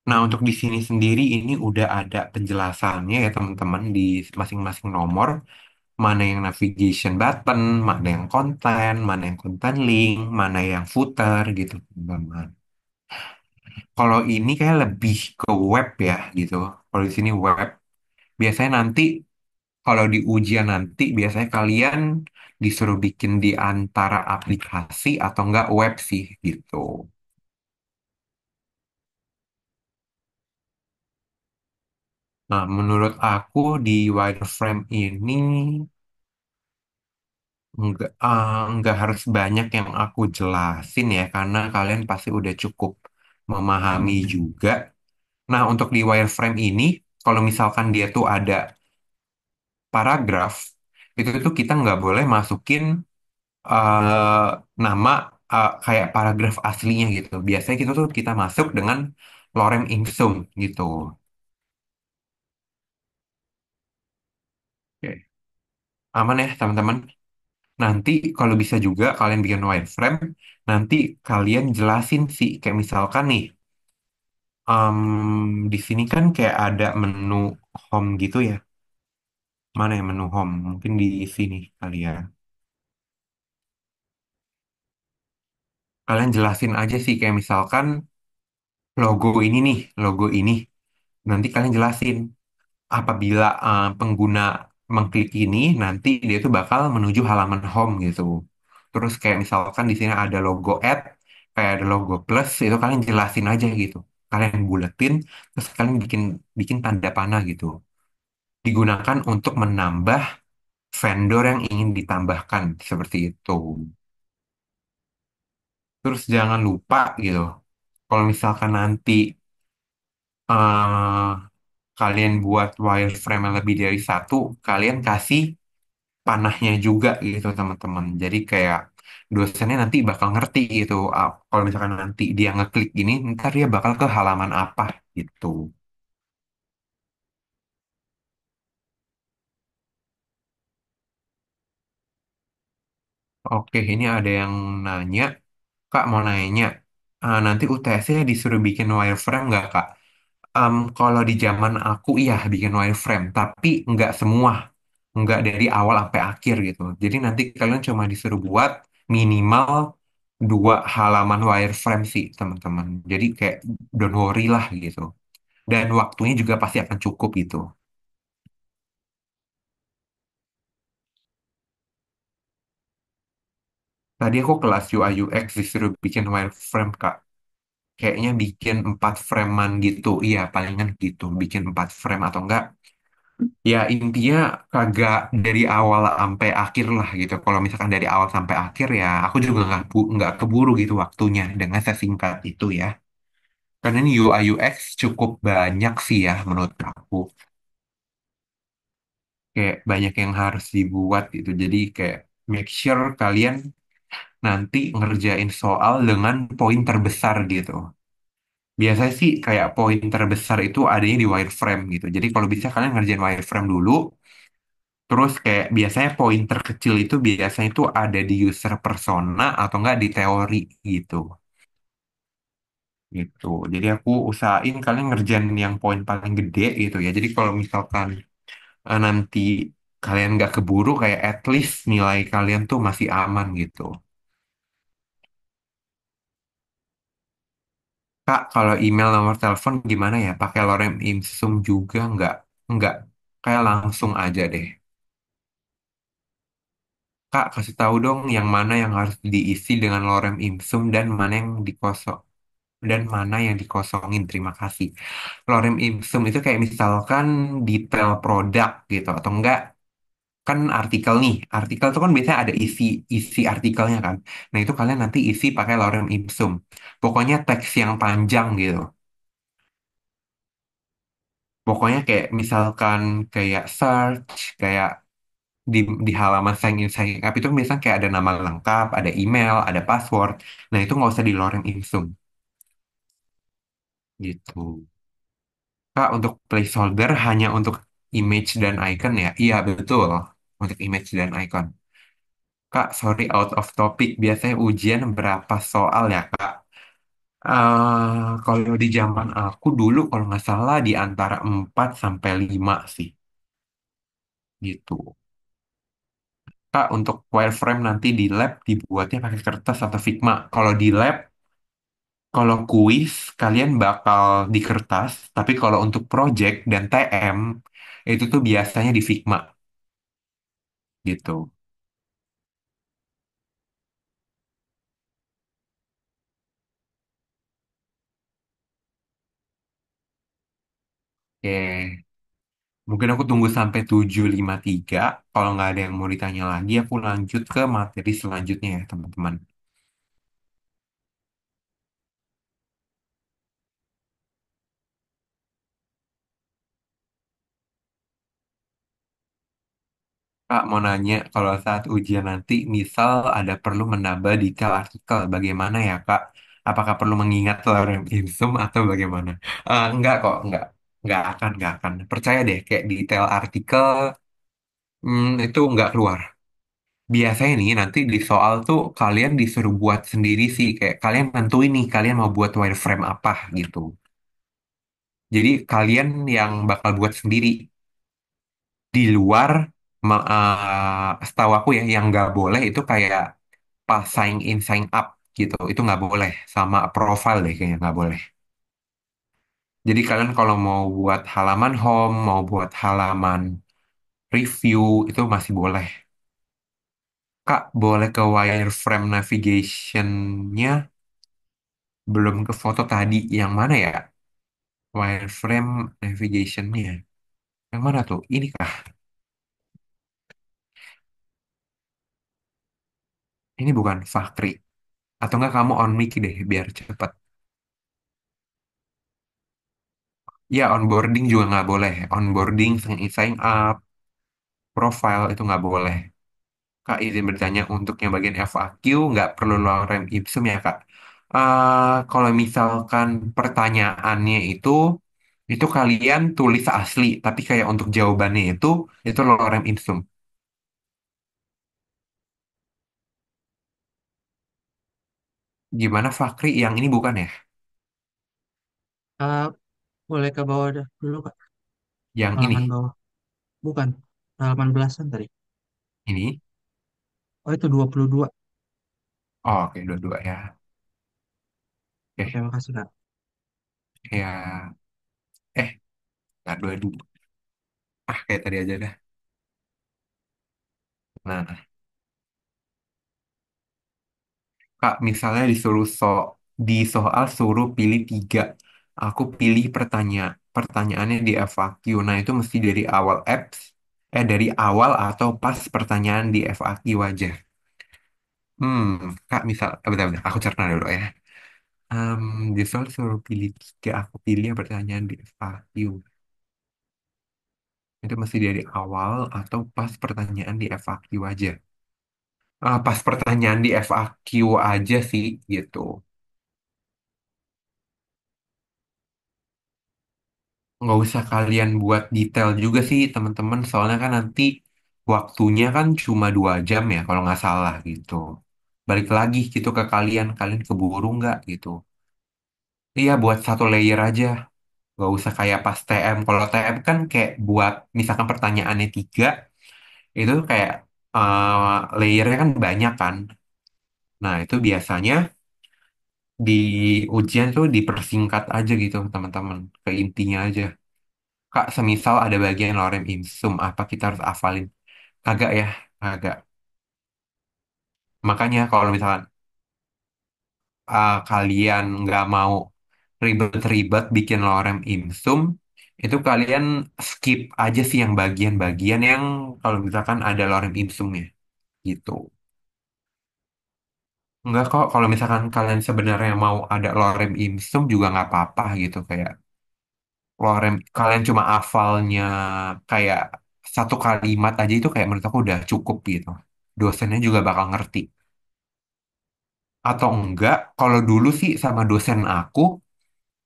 Nah untuk di sini sendiri ini udah ada penjelasannya ya teman-teman di masing-masing nomor. Mana yang navigation button, mana yang konten, mana yang konten link, mana yang footer gitu, teman-teman. Kalau ini kayak lebih ke web ya gitu. Kalau di sini web, biasanya nanti kalau di ujian nanti biasanya kalian disuruh bikin di antara aplikasi atau enggak web sih gitu. Nah, menurut aku di wireframe ini nggak harus banyak yang aku jelasin ya, karena kalian pasti udah cukup memahami juga. Nah, untuk di wireframe ini, kalau misalkan dia tuh ada paragraf, itu tuh kita nggak boleh masukin nama kayak paragraf aslinya gitu. Biasanya kita masuk dengan lorem ipsum gitu. Oke. Aman ya, teman-teman. Nanti kalau bisa juga kalian bikin wireframe, nanti kalian jelasin sih, kayak misalkan nih, di sini kan kayak ada menu home gitu ya. Mana ya menu home? Mungkin di sini kali ya. Kalian jelasin aja sih kayak misalkan logo ini nih, logo ini. Nanti kalian jelasin apabila pengguna mengklik ini, nanti dia tuh bakal menuju halaman home gitu. Terus kayak misalkan di sini ada logo add, kayak ada logo plus, itu kalian jelasin aja gitu. Kalian buletin, terus kalian bikin bikin tanda panah gitu. Digunakan untuk menambah vendor yang ingin ditambahkan seperti itu. Terus jangan lupa gitu, kalau misalkan nanti eh, kalian buat wireframe yang lebih dari satu, kalian kasih panahnya juga gitu teman-teman. Jadi kayak dosennya nanti bakal ngerti gitu. Kalau misalkan nanti dia ngeklik ini, ntar dia bakal ke halaman apa gitu. Oke, ini ada yang nanya, Kak mau nanya, nanti UTS-nya disuruh bikin wireframe nggak Kak? Kalau di zaman aku iya bikin wireframe, tapi nggak semua, nggak dari awal sampai akhir gitu. Jadi nanti kalian cuma disuruh buat minimal 2 halaman wireframe sih teman-teman. Jadi kayak don't worry lah gitu. Dan waktunya juga pasti akan cukup gitu. Tadi aku kelas UI UX disuruh bikin wireframe Kak. Kayaknya bikin 4 framean gitu. Iya palingan gitu. Bikin 4 frame atau enggak. Ya intinya kagak dari awal sampai akhir lah gitu. Kalau misalkan dari awal sampai akhir ya aku juga nggak keburu gitu waktunya dengan sesingkat itu ya. Karena ini UI UX cukup banyak sih ya menurut aku. kayak banyak yang harus dibuat gitu. Jadi kayak make sure kalian nanti ngerjain soal dengan poin terbesar gitu. Biasanya sih kayak poin terbesar itu adanya di wireframe gitu. Jadi kalau bisa kalian ngerjain wireframe dulu, terus kayak biasanya poin terkecil itu biasanya itu ada di user persona atau enggak di teori gitu. Gitu. Jadi aku usahain kalian ngerjain yang poin paling gede gitu ya. Jadi kalau misalkan nanti kalian nggak keburu kayak at least nilai kalian tuh masih aman gitu. Kak, kalau email nomor telepon gimana ya? Pakai lorem ipsum juga nggak? Nggak. Kayak langsung aja deh. Kak, kasih tahu dong yang mana yang harus diisi dengan lorem ipsum dan mana yang dikosongin. Terima kasih. Lorem ipsum itu kayak misalkan detail produk gitu atau enggak kan artikel nih. Artikel itu kan biasanya ada isi isi artikelnya kan. Nah, itu kalian nanti isi pakai lorem ipsum. Pokoknya teks yang panjang gitu. Pokoknya kayak misalkan kayak search kayak di di halaman sign up itu misalnya kayak ada nama lengkap, ada email, ada password. Nah, itu nggak usah di lorem ipsum gitu. Kak, untuk placeholder hanya untuk image dan icon ya? Iya, betul. Untuk image dan icon. Kak, sorry out of topic. Biasanya ujian berapa soal ya, Kak? Kalau di zaman aku dulu, kalau nggak salah di antara 4 sampai 5 sih. Gitu. Kak, untuk wireframe nanti di lab dibuatnya pakai kertas atau Figma. Kalau di lab, kalau kuis, kalian bakal di kertas. Tapi kalau untuk project dan TM, itu tuh biasanya di Figma. Gitu. Oke. Mungkin aku tunggu sampai 7.53. Kalau nggak ada yang mau ditanya lagi, aku lanjut ke materi selanjutnya ya, teman-teman. Kak, mau nanya, kalau saat ujian nanti, misal ada perlu menambah detail artikel, bagaimana ya, Kak? Apakah perlu mengingat lorem ipsum atau bagaimana? Enggak kok, enggak. Enggak akan. Percaya deh, kayak detail artikel, itu enggak keluar. Biasanya nih, nanti di soal tuh kalian disuruh buat sendiri sih. Kayak kalian nentuin nih, kalian mau buat wireframe apa gitu. Jadi kalian yang bakal buat sendiri di luar, setahu aku ya, yang nggak boleh itu kayak pas sign in sign up gitu, itu nggak boleh sama profile deh kayaknya nggak boleh. Jadi kalian kalau mau buat halaman home, mau buat halaman review itu masih boleh. Kak, boleh ke wireframe navigation-nya belum ke foto tadi yang mana ya? Wireframe navigation-nya yang mana tuh? Ini kah? Ini bukan Fakri. Atau enggak kamu on mic deh biar cepet. Ya, onboarding juga nggak boleh. Onboarding, sign up, profile itu nggak boleh. Kak, izin bertanya untuk yang bagian FAQ nggak perlu lorem ipsum ya, Kak. Kalau misalkan pertanyaannya itu kalian tulis asli, tapi kayak untuk jawabannya itu lorem ipsum. Gimana Fakri? Yang ini bukan ya? Eh, boleh ke bawah dulu, Kak. Yang ini, Halaman bawah. Bukan. Halaman belasan tadi. ini. Oh, itu 22. Oh, oke, dua-dua ya. Oke, Oke, makasih, Kak. ya. Nggak dua-dua. Kayak tadi aja dah. Nah, Kak, misalnya di soal suruh pilih tiga. Aku pilih pertanyaannya di FAQ. Nah, itu mesti dari awal apps, dari awal atau pas pertanyaan di FAQ aja. Hmm, Kak, bentar, aku cerna dulu ya. Em, di soal suruh pilih tiga, aku pilih yang pertanyaan di FAQ. Itu masih dari awal atau pas pertanyaan di FAQ aja? Pas pertanyaan di FAQ aja sih gitu. Nggak usah kalian buat detail juga sih teman-teman. Soalnya kan nanti waktunya kan cuma 2 jam ya kalau nggak salah gitu. Balik lagi gitu ke kalian. Kalian keburu nggak gitu. Iya buat satu layer aja. Nggak usah kayak pas TM. Kalau TM kan kayak buat misalkan pertanyaannya 3. Itu kayak layernya kan banyak kan. Nah itu biasanya di ujian tuh dipersingkat aja gitu teman-teman. Ke intinya aja. Kak, semisal ada bagian lorem ipsum, apa kita harus hafalin? Kagak ya, kagak. Makanya kalau misalkan kalian nggak mau ribet-ribet bikin lorem ipsum, itu kalian skip aja sih yang bagian-bagian yang kalau misalkan ada lorem ipsumnya, gitu. Enggak kok, kalau misalkan kalian sebenarnya mau ada lorem ipsum juga nggak apa-apa gitu, kayak lorem kalian cuma hafalnya kayak satu kalimat aja itu kayak menurut aku udah cukup gitu. Dosennya juga bakal ngerti. Atau enggak, kalau dulu sih sama dosen aku,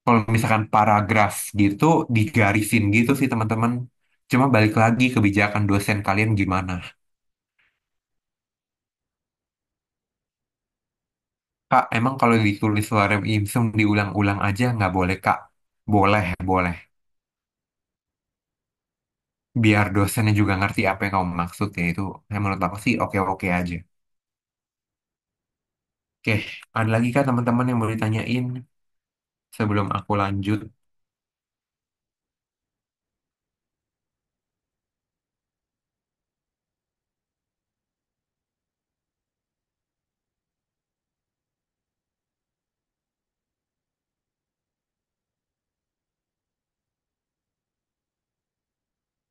kalau misalkan paragraf gitu digarisin gitu sih teman-teman. Cuma balik lagi kebijakan dosen kalian gimana. Kak, emang kalau ditulis lorem ipsum diulang-ulang aja nggak boleh, Kak? Boleh, boleh. Biar dosennya juga ngerti apa yang kamu maksud ya itu. Menurut aku sih oke-oke aja. Oke, ada lagi kak teman-teman yang mau ditanyain sebelum aku lanjut?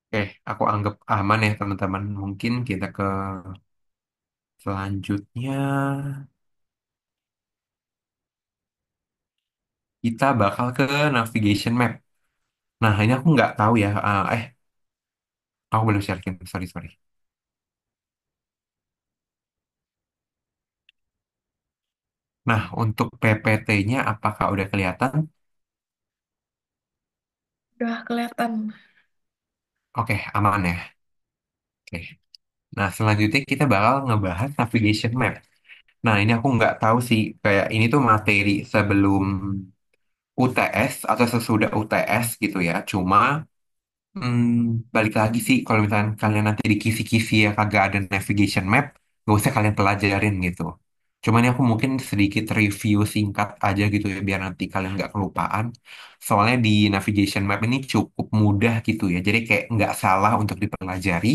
Oke, aku anggap aman ya teman-teman. Mungkin kita ke selanjutnya. Kita bakal ke navigation map. Nah, ini aku nggak tahu ya. Aku belum sharein. Sorry, sorry. Nah, untuk PPT-nya apakah udah kelihatan? Udah kelihatan. Oke, aman ya. Oke. Nah, selanjutnya kita bakal ngebahas navigation map. Nah, ini aku nggak tahu sih. Kayak ini tuh materi sebelum UTS atau sesudah UTS gitu ya. Cuma balik lagi sih kalau misalnya kalian nanti di kisi-kisi ya kagak ada navigation map, gak usah kalian pelajarin gitu. Cuman ini aku mungkin sedikit review singkat aja gitu ya biar nanti kalian nggak kelupaan. Soalnya di navigation map ini cukup mudah gitu ya. Jadi kayak nggak salah untuk dipelajari.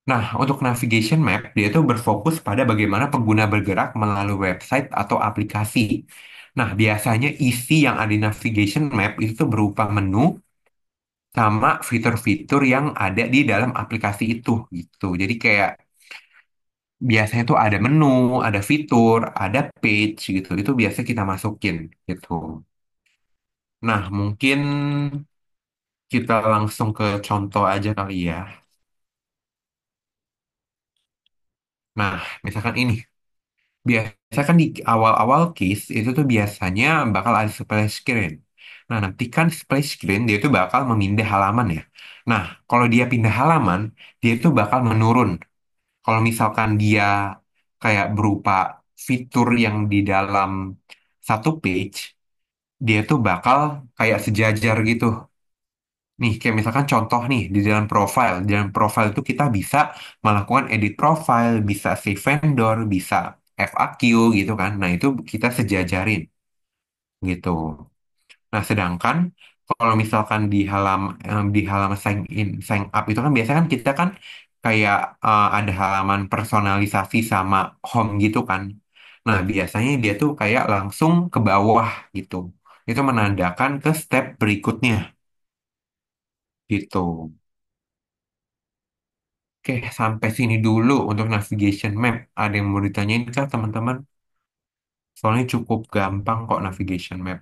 Nah, untuk navigation map, dia itu berfokus pada bagaimana pengguna bergerak melalui website atau aplikasi. Nah, biasanya isi yang ada di navigation map itu tuh berupa menu sama fitur-fitur yang ada di dalam aplikasi itu gitu. Jadi kayak biasanya tuh ada menu, ada fitur, ada page gitu. Itu biasa kita masukin gitu. Nah, mungkin kita langsung ke contoh aja kali ya. Nah, misalkan ini. Biasa kan di awal-awal case itu tuh biasanya bakal ada splash screen. Nah, nanti kan splash screen dia tuh bakal memindah halaman ya. Nah, kalau dia pindah halaman, dia tuh bakal menurun. Kalau misalkan dia kayak berupa fitur yang di dalam satu page, dia tuh bakal kayak sejajar gitu. Nih, kayak misalkan contoh nih, di dalam profile. Di dalam profile itu kita bisa melakukan edit profile, bisa save vendor, bisa FAQ gitu kan. Nah, itu kita sejajarin gitu. Nah, sedangkan kalau misalkan di halaman sign in, sign up itu kan biasanya kan kita kan kayak ada halaman personalisasi sama home gitu kan. Nah, biasanya dia tuh kayak langsung ke bawah gitu. Itu menandakan ke step berikutnya gitu. Oke, sampai sini dulu untuk navigation map. Ada yang mau ditanyain kah, teman-teman? Soalnya cukup gampang kok navigation map. 。 . 。 . 。 . 。 . 。 . 。 . 。 . 。 . 。 . 。 . 。 . 。 . 。 。 . 。 . 。 . 。 . 。 . 。 . 。 . 。 . 。 . 。 . 。 . 。 . 。 . 。 . 。 . 。 . Udah kelihatan.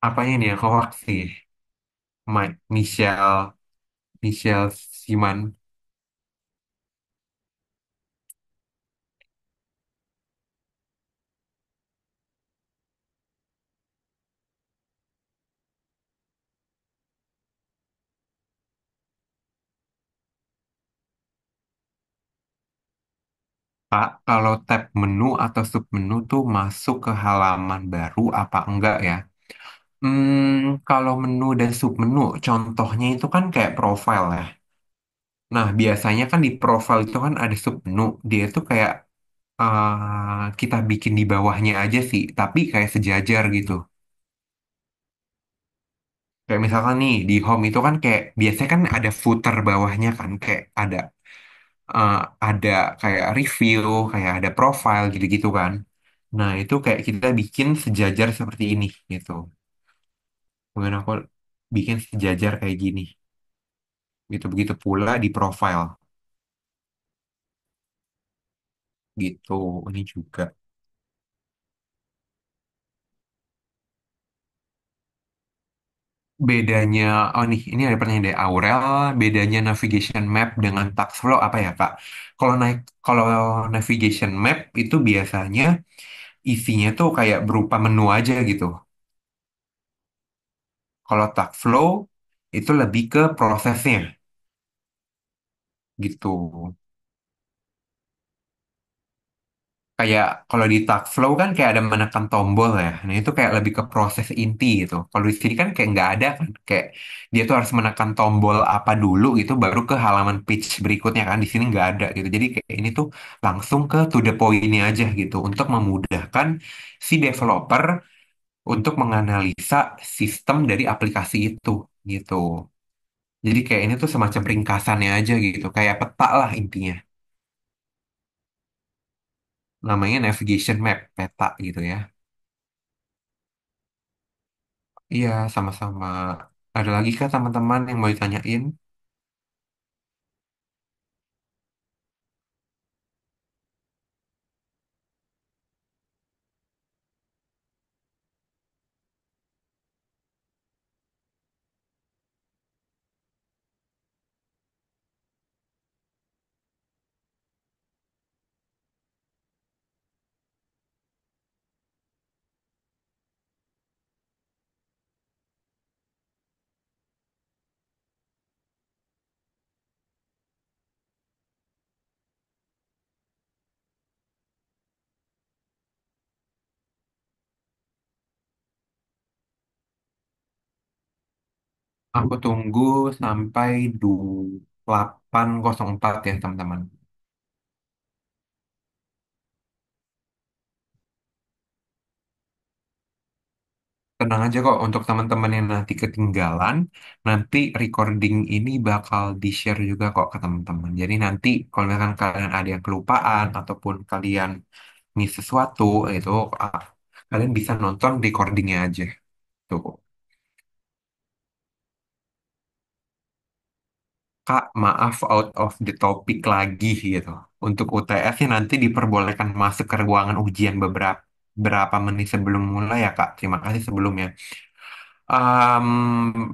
Apanya nih yang hoax sih? Michelle, Michelle Siman. Pak, kalau tab menu atau sub menu tuh masuk ke halaman baru apa enggak ya? Kalau menu dan sub menu, contohnya itu kan kayak profile ya. Nah, biasanya kan di profile itu kan ada sub menu. Dia tuh kayak kita bikin di bawahnya aja sih, tapi kayak sejajar gitu. Kayak misalkan nih di home itu kan kayak biasanya kan ada footer bawahnya kan kayak eh, ada kayak review, kayak ada profile gitu-gitu kan. Nah, itu kayak kita bikin sejajar seperti ini gitu. Kemudian aku bikin sejajar kayak gini. Gitu begitu pula di profile gitu. Ini juga bedanya. Oh nih, ini ada pertanyaan dari Aurel. Bedanya navigation map dengan task flow apa ya, Kak? Kalau naik kalau navigation map itu biasanya isinya tuh kayak berupa menu aja gitu. Kalau task flow itu lebih ke prosesnya gitu. Kayak kalau di task flow kan kayak ada menekan tombol ya. Nah itu kayak lebih ke proses inti gitu. Kalau di sini kan kayak nggak ada kan. Kayak dia tuh harus menekan tombol apa dulu gitu baru ke halaman page berikutnya kan. Di sini nggak ada gitu. Jadi kayak ini tuh langsung ke to the point-nya aja gitu. Untuk memudahkan si developer untuk menganalisa sistem dari aplikasi itu gitu. Jadi kayak ini tuh semacam ringkasannya aja gitu. Kayak peta lah intinya. Namanya navigation map, peta gitu ya. Iya, sama-sama. Ada lagi kah teman-teman yang mau ditanyain? Aku tunggu sampai 804 ya teman-teman. Tenang aja kok untuk teman-teman yang nanti ketinggalan, nanti recording ini bakal di-share juga kok ke teman-teman. Jadi nanti kalau misalkan kalian ada yang kelupaan ataupun kalian miss sesuatu, itu ah, kalian bisa nonton recordingnya aja. Tuh. Kak, maaf out of the topic lagi gitu. Untuk UTS sih nanti diperbolehkan masuk ke ruangan ujian beberapa menit sebelum mulai ya Kak. Terima kasih sebelumnya. Em,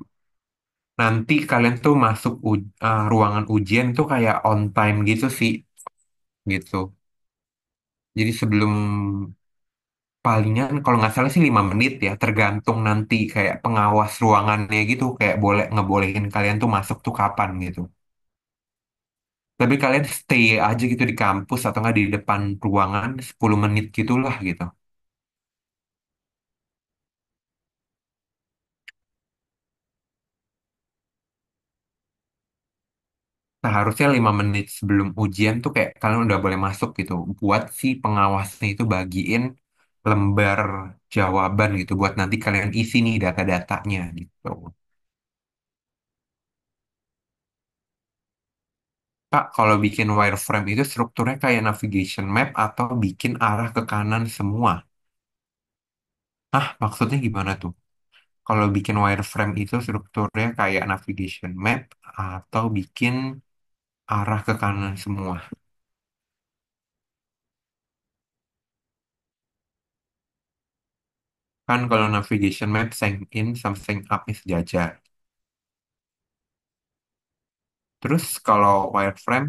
Nanti kalian tuh masuk ruangan ujian tuh kayak on time gitu sih, gitu. Jadi sebelum palingan kalau nggak salah sih 5 menit ya, tergantung nanti kayak pengawas ruangannya gitu, kayak boleh ngebolehin kalian tuh masuk tuh kapan gitu. Tapi kalian stay aja gitu di kampus atau nggak di depan ruangan 10 menit gitulah gitu. Seharusnya 5 menit sebelum ujian tuh kayak kalian udah boleh masuk gitu. Buat si pengawasnya itu bagiin lembar jawaban gitu. Buat nanti kalian isi nih data-datanya gitu. Kak, kalau bikin wireframe itu strukturnya kayak navigation map atau bikin arah ke kanan semua. Ah, maksudnya gimana tuh? Kalau bikin wireframe itu strukturnya kayak navigation map atau bikin arah ke kanan semua. Kan kalau navigation map sync in sama sync up nih sejajar. Terus kalau wireframe,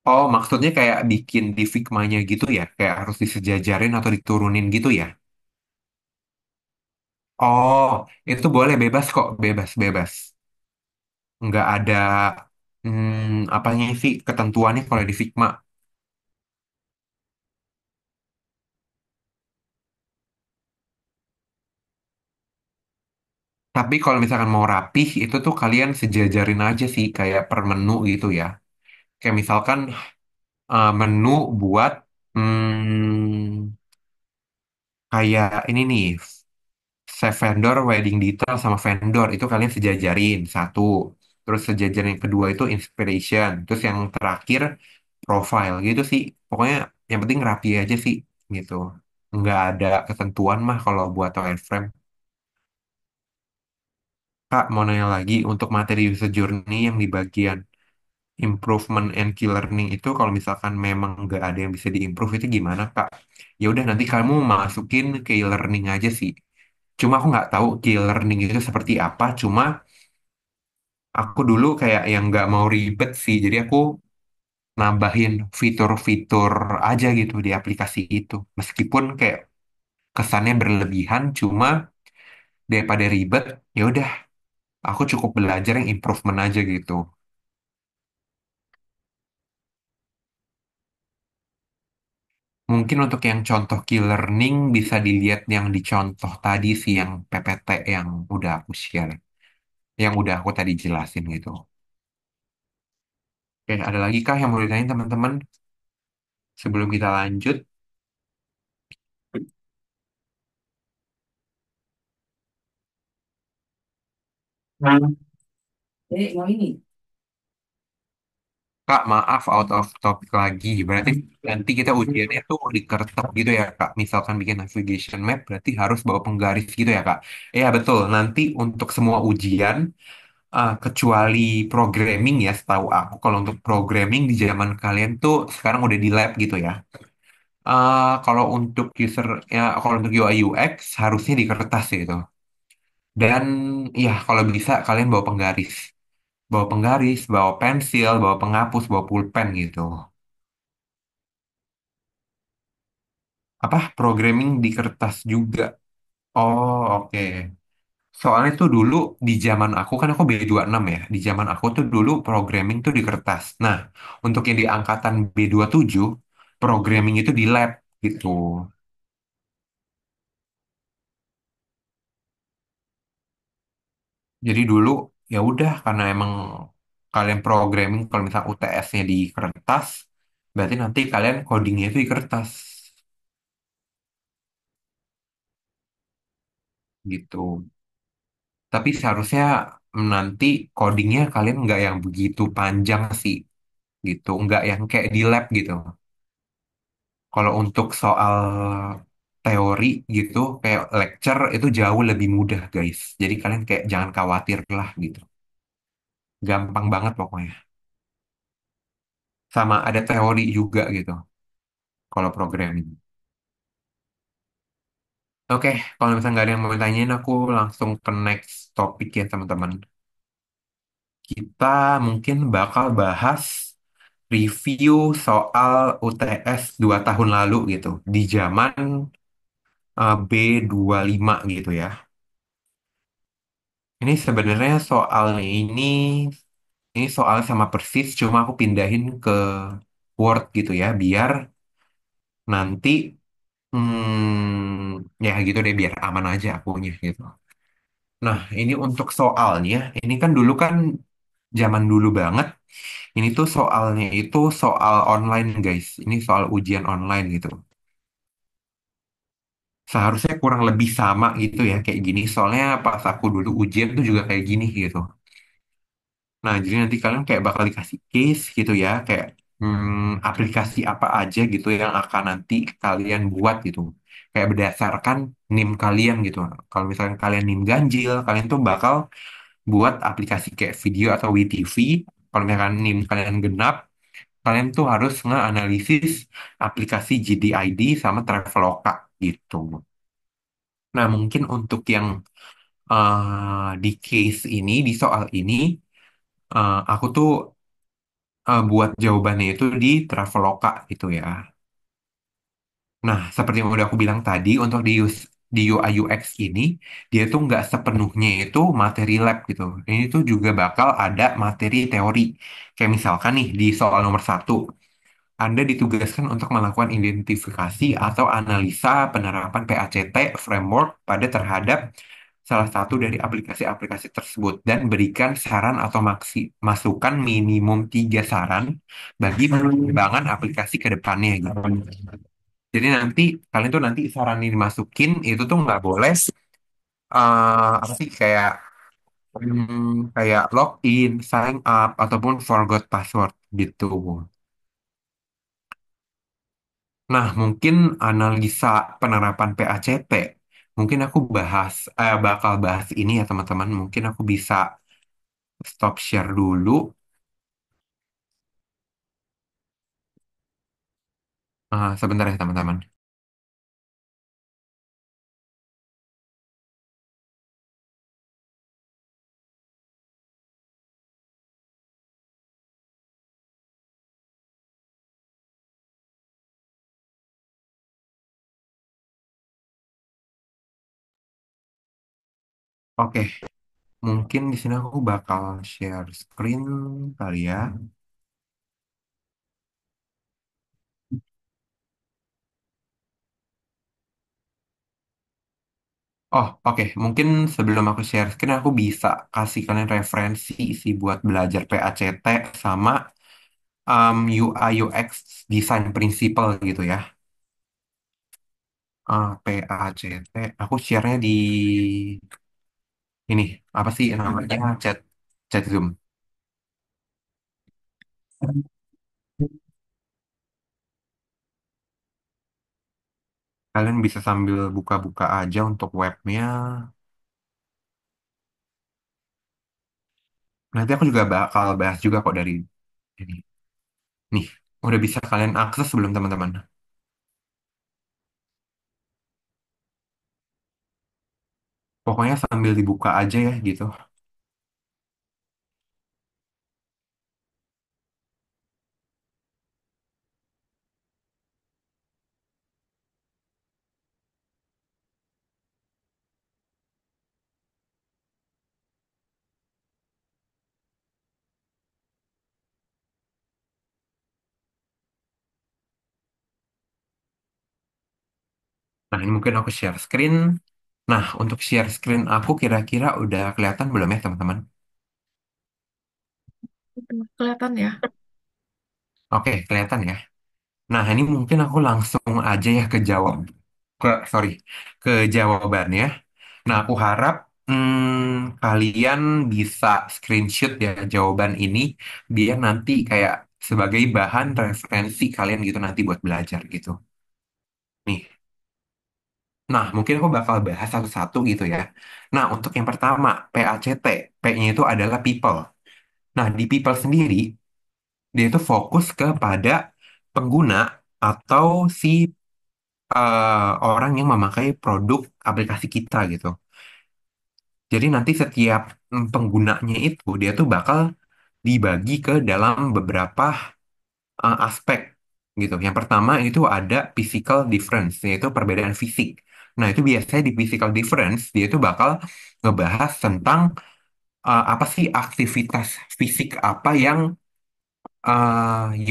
oh maksudnya kayak bikin di Figma-nya gitu ya, kayak harus disejajarin atau diturunin gitu ya? Oh, itu boleh bebas kok, bebas bebas. Nggak ada apanya sih ketentuannya kalau di Figma. Tapi kalau misalkan mau rapih, itu tuh kalian sejajarin aja sih kayak per menu gitu ya. Kayak misalkan menu buat kayak ini nih, save vendor, wedding detail sama vendor itu kalian sejajarin satu. Terus sejajaran yang kedua itu inspiration. Terus yang terakhir profile gitu sih. Pokoknya yang penting rapi aja sih gitu. Nggak ada ketentuan mah kalau buat wireframe. Kak, mau nanya lagi untuk materi user journey yang di bagian improvement and key learning itu kalau misalkan memang nggak ada yang bisa diimprove itu gimana Kak? Ya udah nanti kamu masukin key learning aja sih. Cuma aku nggak tahu key learning itu seperti apa. Cuma aku dulu kayak yang nggak mau ribet sih. Jadi aku nambahin fitur-fitur aja gitu di aplikasi itu. Meskipun kayak kesannya berlebihan, cuma daripada ribet, ya udah aku cukup belajar yang improvement aja gitu. Mungkin untuk yang contoh key learning bisa dilihat yang dicontoh tadi sih yang PPT yang udah aku share, yang udah aku tadi jelasin gitu. Oke, ada lagi kah yang mau ditanyain teman-teman sebelum kita lanjut? Hmm. Mau ini. Kak, maaf out of topic lagi. Berarti nanti kita ujiannya tuh di kertas gitu ya, Kak. Misalkan bikin navigation map, berarti harus bawa penggaris gitu ya, Kak. Iya, betul. Nanti untuk semua ujian, kecuali programming ya, setahu aku. Kalau untuk programming di zaman kalian tuh sekarang udah di lab gitu ya. Kalau untuk user, ya kalau untuk UI UX harusnya di kertas gitu. Dan ya kalau bisa kalian bawa penggaris. Bawa penggaris, bawa pensil, bawa penghapus, bawa pulpen gitu. Apa programming di kertas juga. Oh, oke. Soalnya tuh dulu di zaman aku kan aku B26 ya. Di zaman aku tuh dulu programming tuh di kertas. Nah, untuk yang di angkatan B27 programming itu di lab gitu. Jadi dulu ya udah karena emang kalian programming kalau misal UTS-nya di kertas, berarti nanti kalian codingnya itu di kertas gitu. Tapi seharusnya nanti codingnya kalian nggak yang begitu panjang sih gitu, nggak yang kayak di lab gitu. Kalau untuk soal teori gitu, kayak lecture itu jauh lebih mudah guys. Jadi kalian kayak jangan khawatir lah gitu. Gampang banget pokoknya. Sama ada teori juga gitu kalau programming. Oke, kalau misalnya nggak ada yang mau ditanyain, aku langsung ke next topik ya teman-teman. Kita mungkin bakal bahas review soal UTS 2 tahun lalu gitu. Di zaman B25 gitu ya. Ini sebenarnya soalnya ini soal sama persis, cuma aku pindahin ke Word gitu ya, biar nanti ya gitu deh, biar aman aja akunya gitu. Nah, ini untuk soalnya, ini kan dulu kan zaman dulu banget. Ini tuh soalnya itu soal online guys. Ini soal ujian online gitu. Seharusnya kurang lebih sama gitu ya kayak gini. Soalnya pas aku dulu ujian tuh juga kayak gini gitu. Nah, jadi nanti kalian kayak bakal dikasih case gitu ya, kayak aplikasi apa aja gitu yang akan nanti kalian buat gitu. Kayak berdasarkan NIM kalian gitu. Kalau misalnya kalian NIM ganjil, kalian tuh bakal buat aplikasi kayak video atau WeTV. Kalau misalkan NIM kalian genap, kalian tuh harus nge-analisis aplikasi GDID sama Traveloka gitu. Nah, mungkin untuk yang di case ini, di soal ini, aku tuh buat jawabannya itu di Traveloka gitu ya. Nah, seperti yang udah aku bilang tadi, untuk di UI UX ini, dia tuh nggak sepenuhnya itu materi lab gitu. Ini tuh juga bakal ada materi teori. Kayak misalkan nih, di soal nomor satu, Anda ditugaskan untuk melakukan identifikasi atau analisa penerapan PACT framework pada terhadap salah satu dari aplikasi-aplikasi tersebut dan berikan saran atau masukan minimum 3 saran bagi pengembangan aplikasi ke depannya gitu. Jadi nanti kalian tuh nanti saran yang dimasukin itu tuh nggak boleh apa sih kayak login, sign up ataupun forgot password gitu. Nah, mungkin analisa penerapan PACT, mungkin aku bakal bahas ini ya teman-teman. Mungkin aku bisa stop share dulu. Sebentar ya teman-teman. Oke, mungkin di sini aku bakal share screen kali ya. Oh, oke. Mungkin sebelum aku share screen, aku bisa kasih kalian referensi sih buat belajar PACT sama UI UX Design Principle gitu ya. PACT. Aku share-nya di ini apa sih namanya chat chat Zoom. Kalian bisa sambil buka-buka aja untuk webnya. Nanti aku juga bakal bahas juga kok dari ini. Nih, udah bisa kalian akses belum teman-teman? Pokoknya sambil dibuka aja ya gitu. Nah, ini mungkin aku share screen. Nah, untuk share screen aku kira-kira udah kelihatan belum ya teman-teman? Kelihatan ya. Oke, kelihatan ya. Nah, ini mungkin aku langsung aja ya sorry, ke jawabannya. Nah, aku harap kalian bisa screenshot ya jawaban ini biar nanti kayak sebagai bahan referensi kalian gitu nanti buat belajar gitu. Nih, nah mungkin aku bakal bahas satu-satu gitu ya. Nah, untuk yang pertama, PACT, P-nya itu adalah people. Nah, di people sendiri, dia itu fokus kepada pengguna atau si orang yang memakai produk aplikasi kita gitu. Jadi nanti setiap penggunanya itu dia tuh bakal dibagi ke dalam beberapa aspek gitu. Yang pertama itu ada physical difference, yaitu perbedaan fisik. Nah, itu biasanya di physical difference dia itu bakal ngebahas tentang apa sih aktivitas fisik apa yang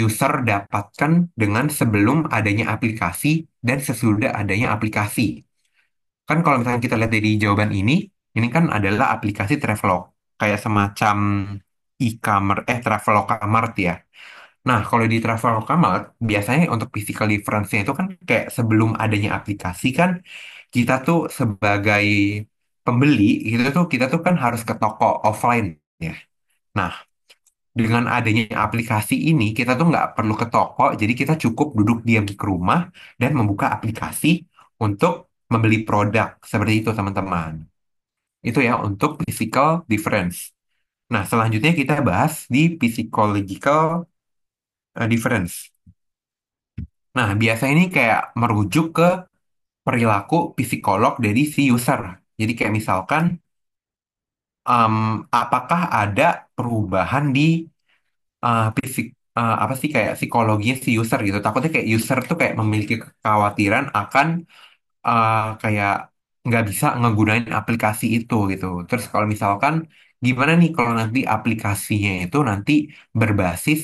user dapatkan dengan sebelum adanya aplikasi dan sesudah adanya aplikasi. Kan kalau misalnya kita lihat dari jawaban ini kan adalah aplikasi Travelog, kayak semacam e-commerce, Traveloka Mart ya. Nah, kalau di Traveloka Mart, biasanya untuk physical difference-nya itu kan kayak sebelum adanya aplikasi kan, kita tuh sebagai pembeli, kita tuh kan harus ke toko offline ya. Nah, dengan adanya aplikasi ini, kita tuh nggak perlu ke toko, jadi kita cukup duduk diam di rumah dan membuka aplikasi untuk membeli produk. Seperti itu, teman-teman. Itu ya untuk physical difference. Nah, selanjutnya kita bahas di psychological difference. Nah, biasanya ini kayak merujuk ke perilaku psikolog dari si user. Jadi kayak misalkan, em, apakah ada perubahan di fisik apa sih kayak psikologinya si user gitu. Takutnya kayak user tuh kayak memiliki kekhawatiran akan kayak nggak bisa ngegunain aplikasi itu gitu. Terus kalau misalkan gimana nih kalau nanti aplikasinya itu nanti berbasis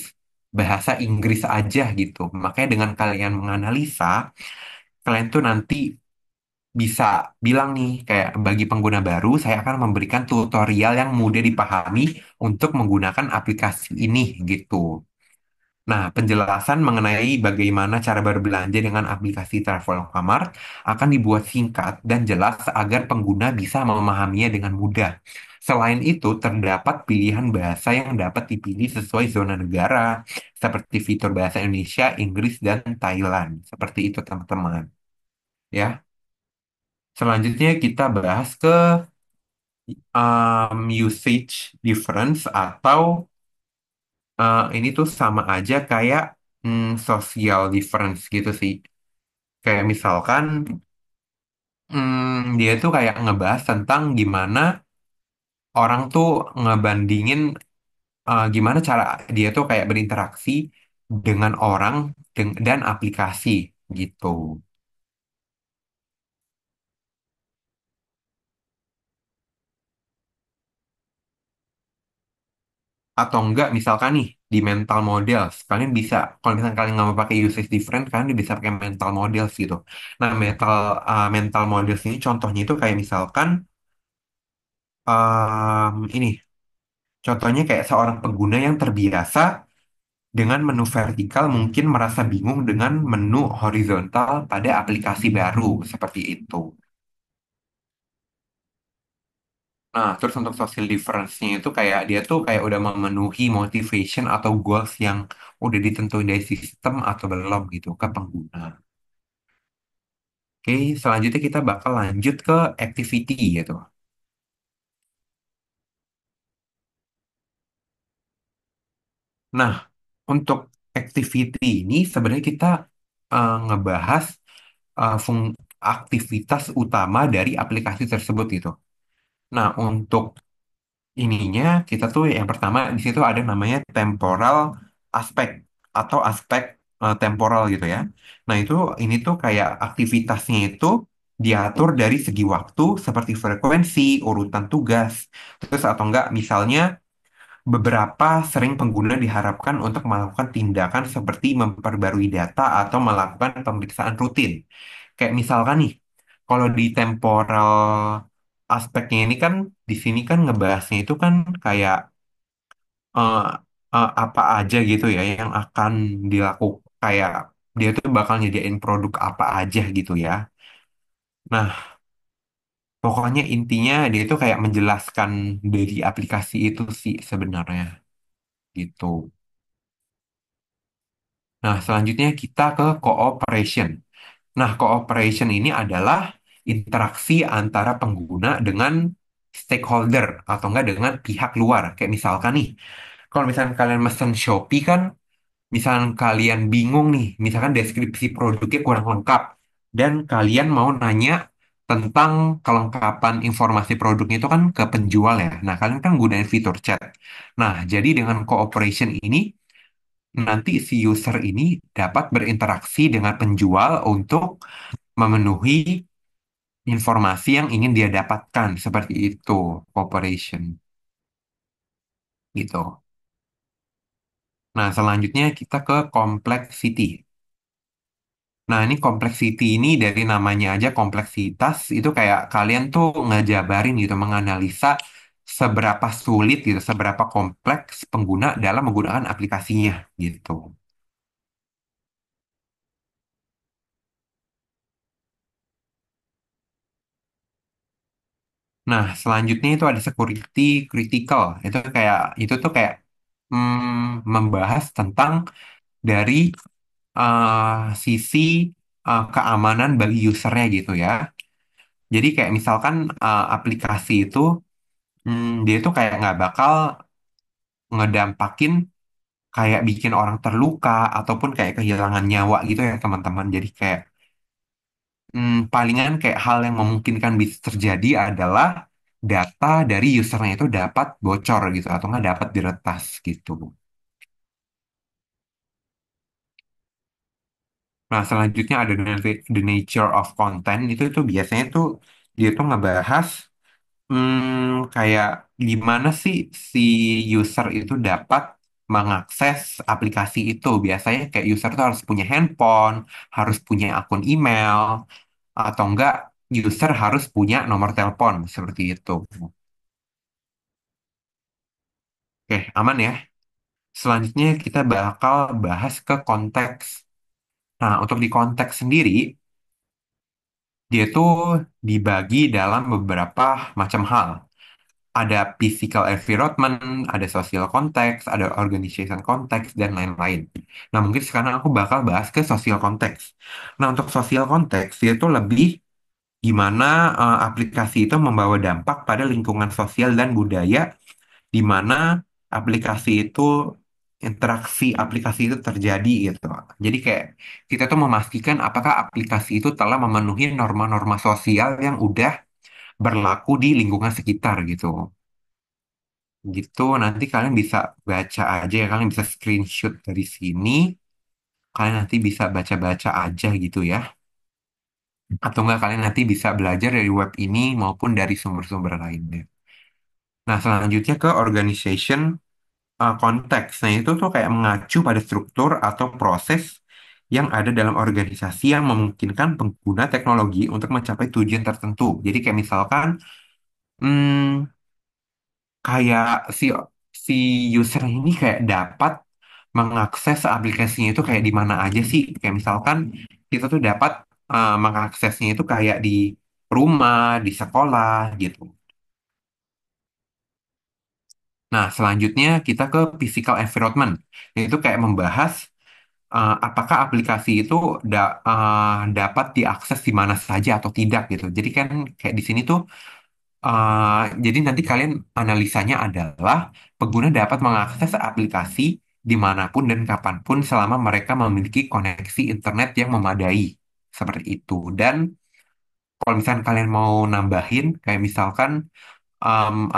bahasa Inggris aja gitu. Makanya dengan kalian menganalisa, kalian tuh nanti bisa bilang nih kayak bagi pengguna baru, saya akan memberikan tutorial yang mudah dipahami untuk menggunakan aplikasi ini gitu. Nah, penjelasan mengenai bagaimana cara berbelanja dengan aplikasi Travelkamart akan dibuat singkat dan jelas agar pengguna bisa memahaminya dengan mudah. Selain itu, terdapat pilihan bahasa yang dapat dipilih sesuai zona negara, seperti fitur bahasa Indonesia, Inggris, dan Thailand. Seperti itu, teman-teman. Ya, selanjutnya kita bahas ke usage difference atau ini tuh sama aja kayak social difference gitu sih. Kayak misalkan dia tuh kayak ngebahas tentang gimana orang tuh ngebandingin gimana cara dia tuh kayak berinteraksi dengan orang dan aplikasi gitu. Atau enggak misalkan nih di mental models kalian bisa kalau misalkan kalian nggak mau pakai usage different kalian bisa pakai mental models gitu. Nah mental models ini contohnya itu kayak misalkan ini contohnya kayak seorang pengguna yang terbiasa dengan menu vertikal mungkin merasa bingung dengan menu horizontal pada aplikasi baru seperti itu. Nah, terus untuk social difference-nya itu kayak dia tuh kayak udah memenuhi motivation atau goals yang udah ditentuin dari sistem atau belum gitu ke pengguna. Oke, selanjutnya kita bakal lanjut ke activity gitu. Nah, untuk activity ini sebenarnya kita ngebahas aktivitas utama dari aplikasi tersebut gitu. Nah, untuk ininya kita tuh yang pertama di situ ada namanya temporal aspek atau aspek temporal gitu ya. Nah, ini tuh kayak aktivitasnya itu diatur dari segi waktu seperti frekuensi, urutan tugas, terus atau enggak misalnya beberapa sering pengguna diharapkan untuk melakukan tindakan seperti memperbarui data atau melakukan pemeriksaan rutin. Kayak misalkan nih, kalau di temporal aspeknya ini kan di sini kan ngebahasnya itu kan kayak eh, apa aja gitu ya yang akan dilakukan kayak dia tuh bakal nyediain produk apa aja gitu ya. Nah, pokoknya intinya dia itu kayak menjelaskan dari aplikasi itu sih sebenarnya gitu. Nah, selanjutnya kita ke cooperation. Nah, cooperation ini adalah interaksi antara pengguna dengan stakeholder atau enggak dengan pihak luar. Kayak misalkan nih, kalau misalkan kalian mesen Shopee kan, misalkan kalian bingung nih, misalkan deskripsi produknya kurang lengkap, dan kalian mau nanya tentang kelengkapan informasi produknya itu kan ke penjual ya. Nah, kalian kan gunain fitur chat. Nah, jadi dengan cooperation ini, nanti si user ini dapat berinteraksi dengan penjual untuk memenuhi informasi yang ingin dia dapatkan seperti itu cooperation gitu. Nah, selanjutnya kita ke complexity. Nah, ini complexity ini dari namanya aja kompleksitas itu kayak kalian tuh ngejabarin gitu, menganalisa seberapa sulit gitu, seberapa kompleks pengguna dalam menggunakan aplikasinya gitu. Nah, selanjutnya itu ada security critical. Itu tuh kayak membahas tentang dari sisi keamanan bagi usernya gitu ya. Jadi kayak misalkan aplikasi itu dia tuh kayak nggak bakal ngedampakin kayak bikin orang terluka ataupun kayak kehilangan nyawa gitu ya teman-teman. Jadi kayak palingan kayak hal yang memungkinkan bisa terjadi adalah data dari usernya itu dapat bocor gitu atau nggak dapat diretas gitu. Nah, selanjutnya ada the nature of content itu biasanya tuh dia tuh ngebahas kayak gimana sih si user itu dapat mengakses aplikasi itu. Biasanya kayak user tuh harus punya handphone, harus punya akun email, atau enggak user harus punya nomor telepon seperti itu. Oke, aman ya. Selanjutnya kita bakal bahas ke konteks. Nah, untuk di konteks sendiri, dia tuh dibagi dalam beberapa macam hal. Ada physical environment, ada social context, ada organization context, dan lain-lain. Nah, mungkin sekarang aku bakal bahas ke social context. Nah, untuk social context, dia tuh lebih gimana aplikasi itu membawa dampak pada lingkungan sosial dan budaya di mana aplikasi itu interaksi aplikasi itu terjadi gitu. Jadi kayak kita tuh memastikan apakah aplikasi itu telah memenuhi norma-norma sosial yang udah berlaku di lingkungan sekitar gitu. Gitu nanti kalian bisa baca aja ya, kalian bisa screenshot dari sini, kalian nanti bisa baca-baca aja gitu ya. Atau enggak kalian nanti bisa belajar dari web ini maupun dari sumber-sumber lainnya. Nah, selanjutnya ke organization konteks. Nah, itu tuh kayak mengacu pada struktur atau proses yang ada dalam organisasi yang memungkinkan pengguna teknologi untuk mencapai tujuan tertentu. Jadi kayak misalkan, hmm, kayak si si user ini kayak dapat mengakses aplikasinya itu kayak di mana aja sih. Kayak misalkan kita tuh dapat mengaksesnya itu kayak di rumah, di sekolah gitu. Nah, selanjutnya kita ke physical environment. Yaitu kayak membahas apakah aplikasi itu dapat diakses di mana saja atau tidak gitu. Jadi kan kayak di sini tuh jadi nanti kalian analisanya adalah pengguna dapat mengakses aplikasi dimanapun dan kapanpun selama mereka memiliki koneksi internet yang memadai seperti itu. Dan kalau misalkan kalian mau nambahin, kayak misalkan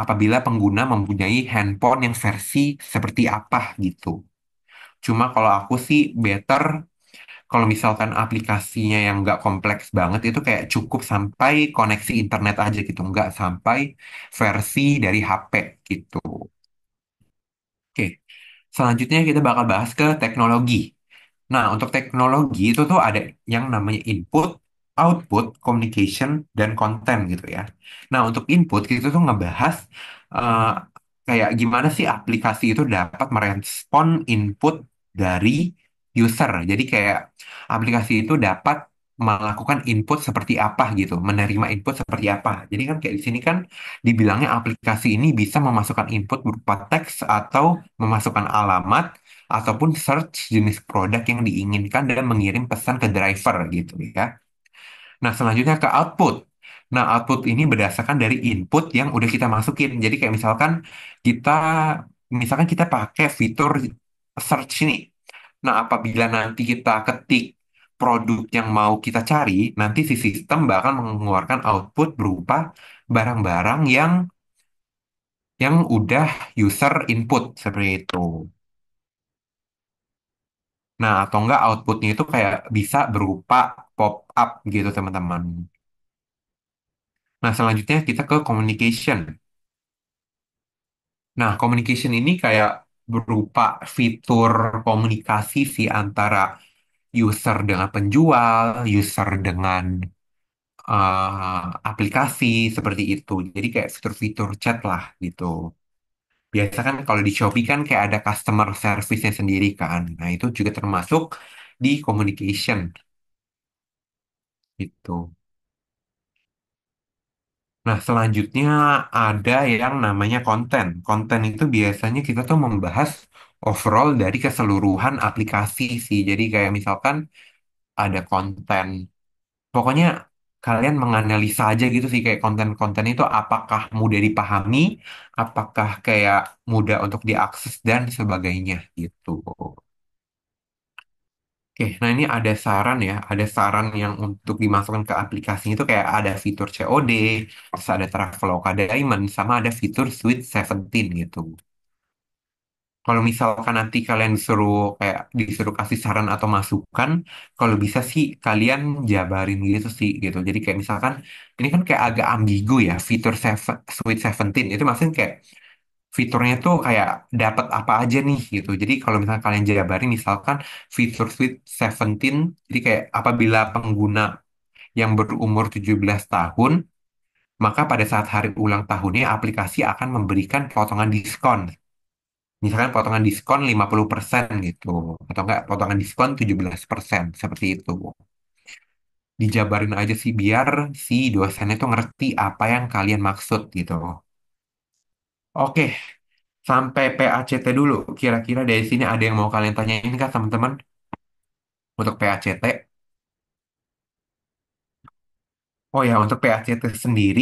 apabila pengguna mempunyai handphone yang versi seperti apa gitu. Cuma kalau aku sih better kalau misalkan aplikasinya yang nggak kompleks banget itu kayak cukup sampai koneksi internet aja gitu, nggak sampai versi dari HP gitu. Oke, selanjutnya kita bakal bahas ke teknologi. Nah, untuk teknologi itu tuh ada yang namanya input, output, communication, dan konten gitu ya. Nah, untuk input itu tuh ngebahas eh, kayak gimana sih aplikasi itu dapat merespon input dari user. Jadi kayak aplikasi itu dapat melakukan input seperti apa gitu, menerima input seperti apa. Jadi kan kayak di sini kan dibilangnya aplikasi ini bisa memasukkan input berupa teks atau memasukkan alamat ataupun search jenis produk yang diinginkan dan mengirim pesan ke driver gitu ya. Nah, selanjutnya ke output. Nah, output ini berdasarkan dari input yang udah kita masukin. Jadi kayak kita misalkan kita pakai fitur search ini. Nah, apabila nanti kita ketik produk yang mau kita cari, nanti si sistem bakal mengeluarkan output berupa barang-barang yang udah user input seperti itu. Nah, atau enggak outputnya itu kayak bisa berupa pop up gitu teman-teman. Nah, selanjutnya kita ke communication. Nah, communication ini kayak berupa fitur komunikasi sih antara user dengan penjual, user dengan aplikasi seperti itu. Jadi kayak fitur-fitur chat lah gitu. Biasa kan kalau di Shopee kan kayak ada customer service-nya sendiri kan. Nah, itu juga termasuk di communication gitu. Nah, selanjutnya ada yang namanya konten. Konten itu biasanya kita tuh membahas overall dari keseluruhan aplikasi sih. Jadi kayak misalkan ada konten. Pokoknya kalian menganalisa aja gitu sih kayak konten-konten itu apakah mudah dipahami, apakah kayak mudah untuk diakses dan sebagainya gitu. Oke, nah ini ada saran ya, ada saran yang untuk dimasukkan ke aplikasi itu kayak ada fitur COD, terus ada Traveloka Diamond, sama ada fitur Sweet Seventeen gitu. Kalau misalkan nanti kalian disuruh kayak disuruh kasih saran atau masukan, kalau bisa sih kalian jabarin gitu sih gitu. Jadi kayak misalkan ini kan kayak agak ambigu ya, fitur Sweet Seventeen itu maksudnya kayak fiturnya tuh kayak dapat apa aja nih gitu. Jadi kalau misalkan kalian jabarin misalkan fitur Sweet Seventeen, jadi kayak apabila pengguna yang berumur 17 tahun, maka pada saat hari ulang tahunnya aplikasi akan memberikan potongan diskon. Misalkan potongan diskon 50% gitu. Atau enggak potongan diskon 17% seperti itu. Dijabarin aja sih biar si dosennya tuh ngerti apa yang kalian maksud gitu. Oke, sampai PACT dulu. Kira-kira dari sini ada yang mau kalian tanyain kah teman-teman untuk PACT? Oh ya, untuk PACT sendiri,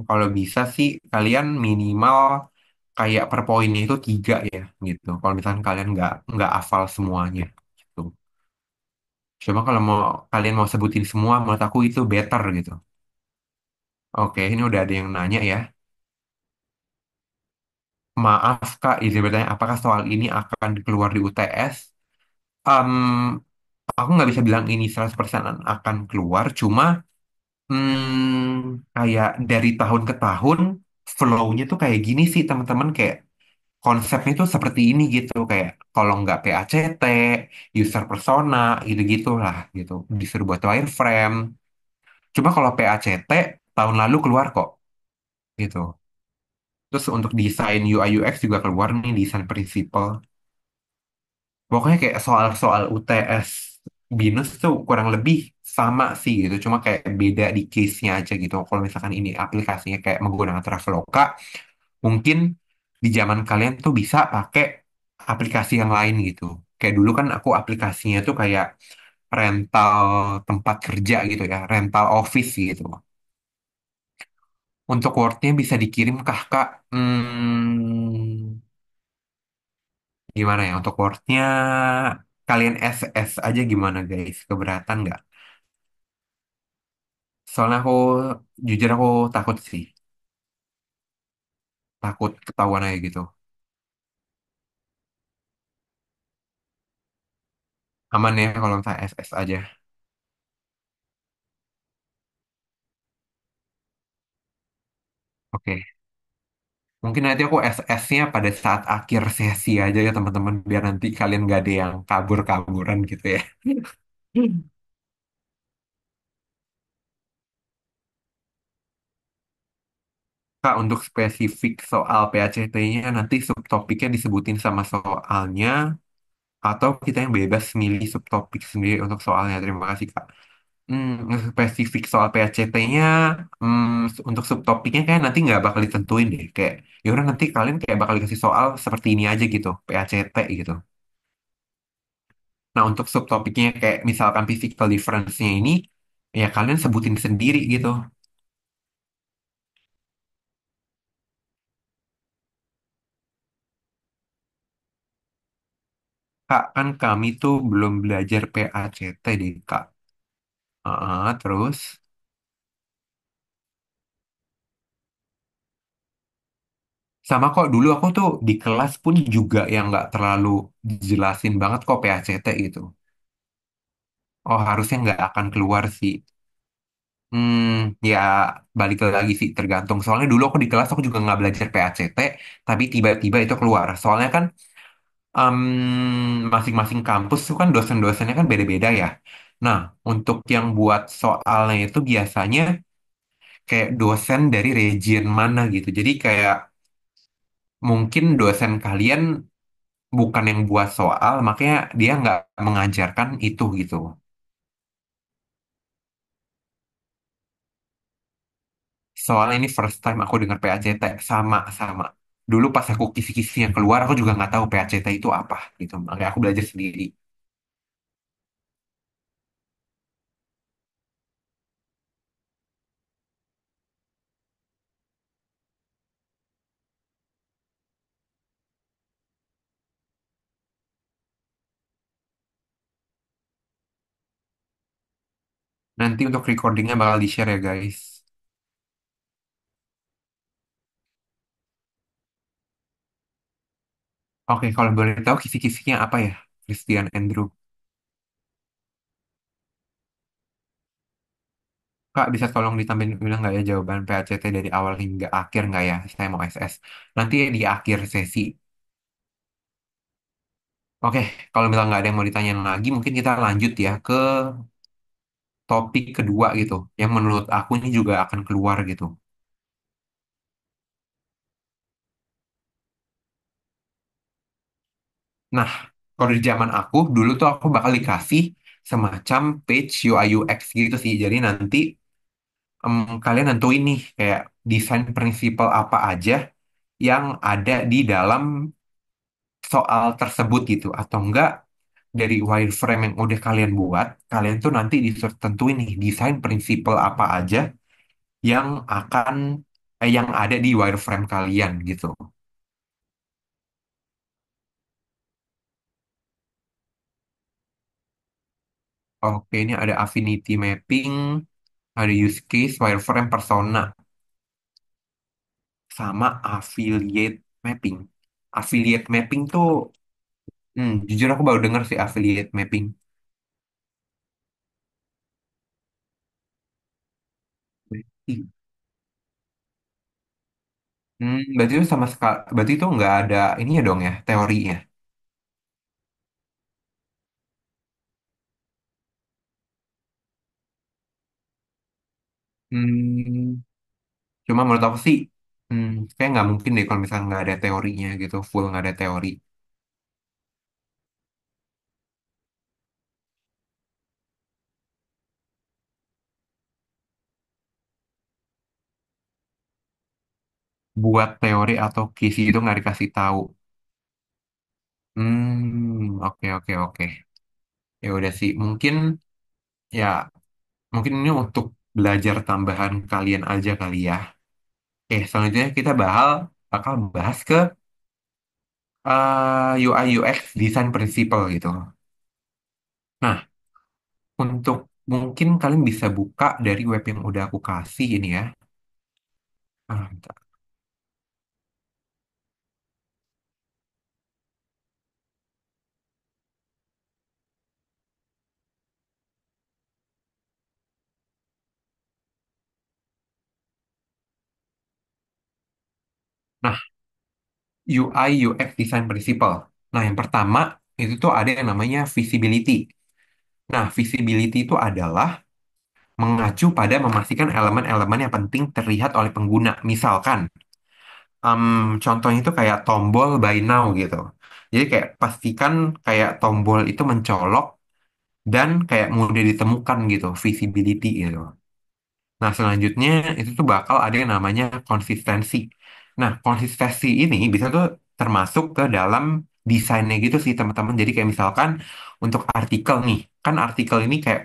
kalau bisa sih kalian minimal kayak per poinnya itu 3 ya gitu. Kalau misalkan kalian nggak hafal semuanya gitu. Cuma kalau mau kalian mau sebutin semua, menurut aku itu better gitu. Oke, ini udah ada yang nanya ya. Maaf Kak, izin bertanya, apakah soal ini akan keluar di UTS? Em, aku nggak bisa bilang ini 100% akan keluar, cuma kayak dari tahun ke tahun, flow-nya tuh kayak gini sih teman-teman, kayak konsepnya tuh seperti ini gitu, kayak kalau nggak PACT, user persona, gitu-gitu lah gitu. Disuruh buat wireframe. Cuma kalau PACT, tahun lalu keluar kok gitu. Terus untuk desain UI UX juga keluar nih desain prinsipal. Pokoknya kayak soal-soal UTS BINUS tuh kurang lebih sama sih gitu. Cuma kayak beda di case-nya aja gitu. Kalau misalkan ini aplikasinya kayak menggunakan Traveloka, mungkin di zaman kalian tuh bisa pakai aplikasi yang lain gitu. Kayak dulu kan aku aplikasinya tuh kayak rental tempat kerja gitu ya, rental office gitu. Untuk Word-nya bisa dikirim kah, Kak? Gimana ya untuk Word-nya kalian SS aja gimana guys? Keberatan nggak? Soalnya aku jujur aku takut sih, takut ketahuan aja gitu. Aman ya kalau misalnya SS aja. Oke, mungkin nanti aku SS-nya pada saat akhir sesi aja ya teman-teman, biar nanti kalian nggak ada yang kabur-kaburan gitu ya. Kak, untuk spesifik soal PACT-nya nanti subtopiknya disebutin sama soalnya atau kita yang bebas milih subtopik sendiri untuk soalnya. Terima kasih, Kak. Spesifik soal PACT-nya, untuk subtopiknya kayak nanti nggak bakal ditentuin deh. Kayak, ya udah nanti kalian kayak bakal dikasih soal seperti ini aja gitu, PACT gitu. Nah, untuk subtopiknya kayak misalkan physical difference-nya ini, ya kalian sebutin sendiri gitu. Kak, kan kami tuh belum belajar PACT deh, Kak. Terus, sama kok dulu aku tuh di kelas pun juga yang nggak terlalu dijelasin banget kok PACT gitu. Oh, harusnya nggak akan keluar sih. Ya balik lagi sih tergantung. Soalnya dulu aku di kelas aku juga nggak belajar PACT, tapi tiba-tiba itu keluar. Soalnya kan masing-masing kampus tuh kan dosen-dosennya kan beda-beda ya. Nah, untuk yang buat soalnya itu biasanya kayak dosen dari region mana gitu. Jadi kayak mungkin dosen kalian bukan yang buat soal, makanya dia nggak mengajarkan itu gitu. Soalnya ini first time aku dengar PACT sama. Dulu pas aku kisi-kisi yang keluar, aku juga nggak tahu PACT itu apa gitu. Makanya aku belajar sendiri. Nanti untuk recordingnya bakal di-share ya guys. Oke, kalau boleh tahu kisi-kisinya apa ya, Christian Andrew? Kak, bisa tolong ditambahin bilang nggak ya jawaban PACT dari awal hingga akhir nggak ya? Saya mau SS. Nanti di akhir sesi. Oke, kalau misalnya nggak ada yang mau ditanyain lagi, mungkin kita lanjut ya ke topik kedua gitu. Yang menurut aku ini juga akan keluar gitu. Nah, kalau di zaman aku, dulu tuh aku bakal dikasih semacam page UI UX gitu sih. Jadi nanti kalian nentuin nih kayak desain prinsipal apa aja yang ada di dalam soal tersebut gitu. Atau enggak dari wireframe yang udah kalian buat, kalian tuh nanti disuruh tentuin nih desain prinsipal apa aja yang akan yang ada di wireframe kalian gitu. Oke, ini ada affinity mapping, ada use case, wireframe, persona, sama affiliate mapping. Affiliate mapping tuh, jujur aku baru denger sih affiliate mapping. Mapping. Berarti itu sama sekali, berarti itu nggak ada ini ya dong ya, teorinya. Hmm, Cuma menurut aku sih, kayak nggak mungkin deh kalau misalnya nggak ada teorinya gitu, full nggak ada teori. Buat teori atau kisi itu nggak dikasih tahu. Oke oke oke. Ya udah sih, ya mungkin ini untuk belajar tambahan kalian aja kali ya. Selanjutnya kita bakal bahas ke UI UX design principle gitu. Nah, untuk mungkin kalian bisa buka dari web yang udah aku kasih ini ya. Bentar. Nah, UI UX design principle. Nah, yang pertama itu tuh ada yang namanya visibility. Nah, visibility itu adalah mengacu pada memastikan elemen-elemen yang penting terlihat oleh pengguna. Misalkan, contohnya itu kayak tombol buy now gitu. Jadi kayak pastikan kayak tombol itu mencolok dan kayak mudah ditemukan gitu, visibility gitu. Nah, selanjutnya itu tuh bakal ada yang namanya konsistensi. Nah, konsistensi ini bisa tuh termasuk ke dalam desainnya gitu sih teman-teman. Jadi kayak misalkan untuk artikel nih, kan artikel ini kayak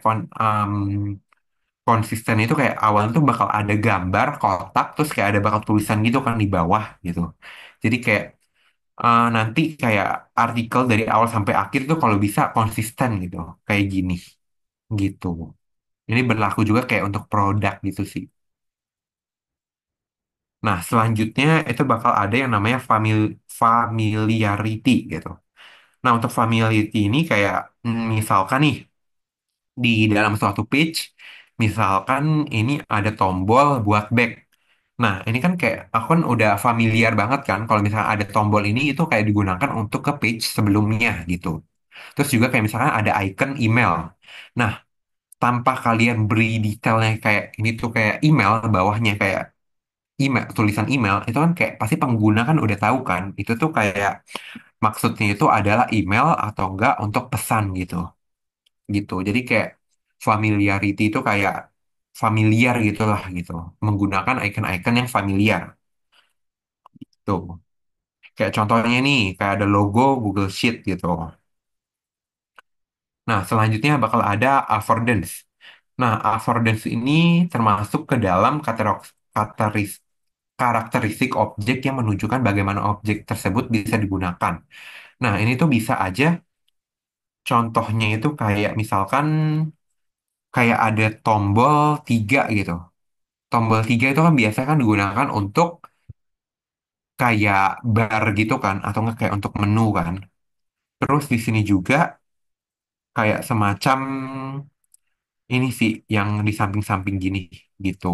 konsisten itu kayak awalnya tuh bakal ada gambar kotak terus kayak ada bakal tulisan gitu kan di bawah gitu. Jadi kayak nanti kayak artikel dari awal sampai akhir tuh kalau bisa konsisten gitu, kayak gini gitu. Ini berlaku juga kayak untuk produk gitu sih. Nah, selanjutnya itu bakal ada yang namanya familiarity gitu. Nah, untuk familiarity ini kayak misalkan nih di dalam suatu page, misalkan ini ada tombol buat back. Nah, ini kan kayak aku kan udah familiar banget kan kalau misalnya ada tombol ini itu kayak digunakan untuk ke page sebelumnya gitu. Terus juga kayak misalkan ada icon email. Nah, tanpa kalian beri detailnya kayak ini tuh kayak email, bawahnya kayak email, tulisan email, itu kan kayak pasti pengguna kan udah tahu kan, itu tuh kayak maksudnya itu adalah email atau enggak untuk pesan gitu. Gitu. Jadi kayak familiarity itu kayak familiar gitulah gitu. Menggunakan icon-icon yang familiar. Tuh. Kayak contohnya nih, kayak ada logo Google Sheet gitu. Nah, selanjutnya bakal ada affordance. Nah, affordance ini termasuk ke dalam karakteristik objek yang menunjukkan bagaimana objek tersebut bisa digunakan. Nah, ini tuh bisa aja contohnya itu kayak misalkan kayak ada tombol tiga gitu. Tombol tiga itu kan biasanya kan digunakan untuk kayak bar gitu kan, atau enggak kayak untuk menu kan. Terus di sini juga kayak semacam ini sih yang di samping-samping gini gitu.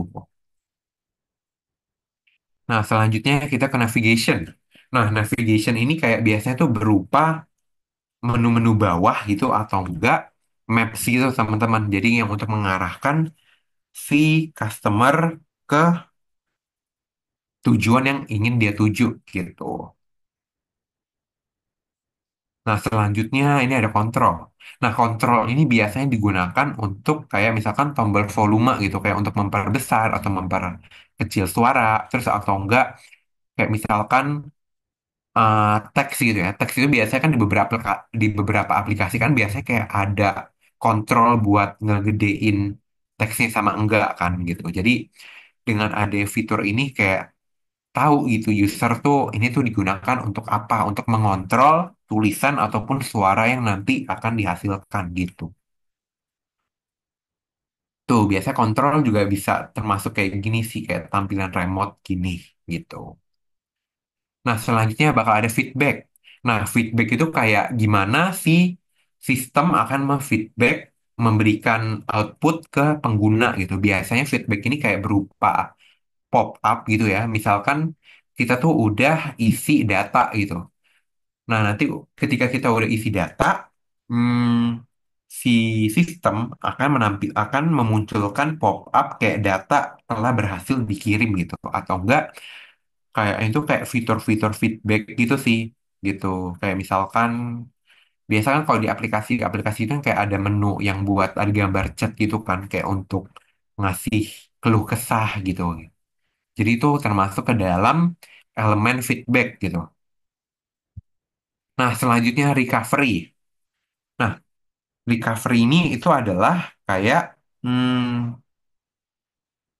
Nah, selanjutnya kita ke navigation. Nah, navigation ini kayak biasanya tuh berupa menu-menu bawah gitu atau enggak maps gitu teman-teman. Jadi yang untuk mengarahkan si customer ke tujuan yang ingin dia tuju gitu. Nah, selanjutnya ini ada kontrol. Nah, kontrol ini biasanya digunakan untuk kayak misalkan tombol volume gitu, kayak untuk memperbesar atau memperkecil suara, terus atau enggak kayak misalkan teks gitu ya. Teks itu biasanya kan di beberapa aplikasi kan biasanya kayak ada kontrol buat ngegedein teksnya sama enggak kan gitu. Jadi dengan ada fitur ini kayak tahu gitu user tuh ini tuh digunakan untuk apa? Untuk mengontrol tulisan ataupun suara yang nanti akan dihasilkan gitu. Tuh biasanya kontrol juga bisa termasuk kayak gini sih kayak tampilan remote gini gitu. Nah, selanjutnya bakal ada feedback. Nah, feedback itu kayak gimana sih sistem akan memfeedback, memberikan output ke pengguna gitu. Biasanya feedback ini kayak berupa pop up gitu ya. Misalkan kita tuh udah isi data gitu. Nah, nanti ketika kita udah isi data, si sistem akan memunculkan pop up kayak data telah berhasil dikirim gitu. Atau enggak kayak itu kayak fitur-fitur feedback gitu sih gitu kayak misalkan biasa kan kalau di aplikasi itu kan kayak ada menu yang buat ada gambar chat gitu kan kayak untuk ngasih keluh kesah gitu jadi itu termasuk ke dalam elemen feedback gitu. Nah, selanjutnya recovery. Nah, recovery ini itu adalah kayak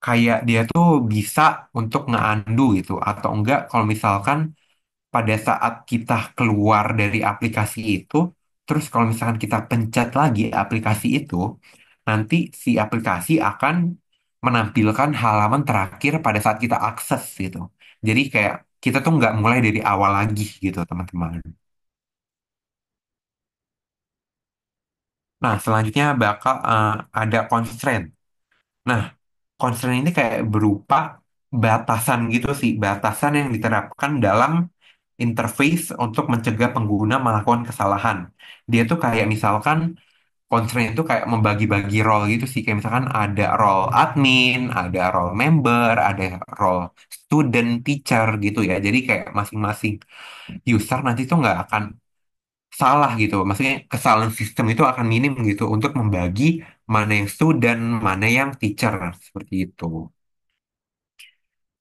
kayak dia tuh bisa untuk nge-undo gitu atau enggak kalau misalkan pada saat kita keluar dari aplikasi itu, terus kalau misalkan kita pencet lagi aplikasi itu, nanti si aplikasi akan menampilkan halaman terakhir pada saat kita akses gitu. Jadi kayak kita tuh nggak mulai dari awal lagi gitu, teman-teman. Nah, selanjutnya bakal ada constraint. Nah, constraint ini kayak berupa batasan gitu sih, batasan yang diterapkan dalam interface untuk mencegah pengguna melakukan kesalahan. Dia tuh kayak misalkan constraint itu kayak membagi-bagi role gitu sih. Kayak misalkan ada role admin, ada role member, ada role student, teacher gitu ya. Jadi kayak masing-masing user nanti tuh nggak akan salah gitu. Maksudnya kesalahan sistem itu akan minim gitu untuk membagi mana yang student, mana yang teacher seperti itu.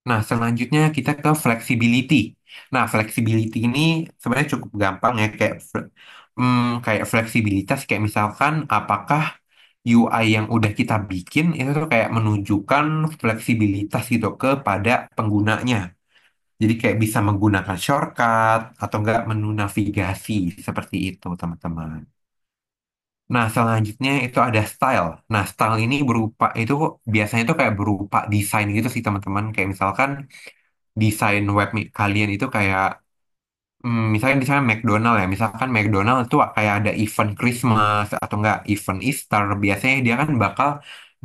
Nah, selanjutnya kita ke flexibility. Nah, flexibility ini sebenarnya cukup gampang ya, kayak fleksibilitas kayak misalkan apakah UI yang udah kita bikin itu tuh kayak menunjukkan fleksibilitas gitu kepada penggunanya. Jadi kayak bisa menggunakan shortcut atau enggak menu navigasi seperti itu, teman-teman. Nah, selanjutnya itu ada style. Nah, style ini berupa itu biasanya tuh kayak berupa desain gitu sih, teman-teman. Kayak misalkan desain kalian itu kayak misalkan di sana McDonald ya, misalkan McDonald itu kayak ada event Christmas atau enggak event Easter, biasanya dia kan bakal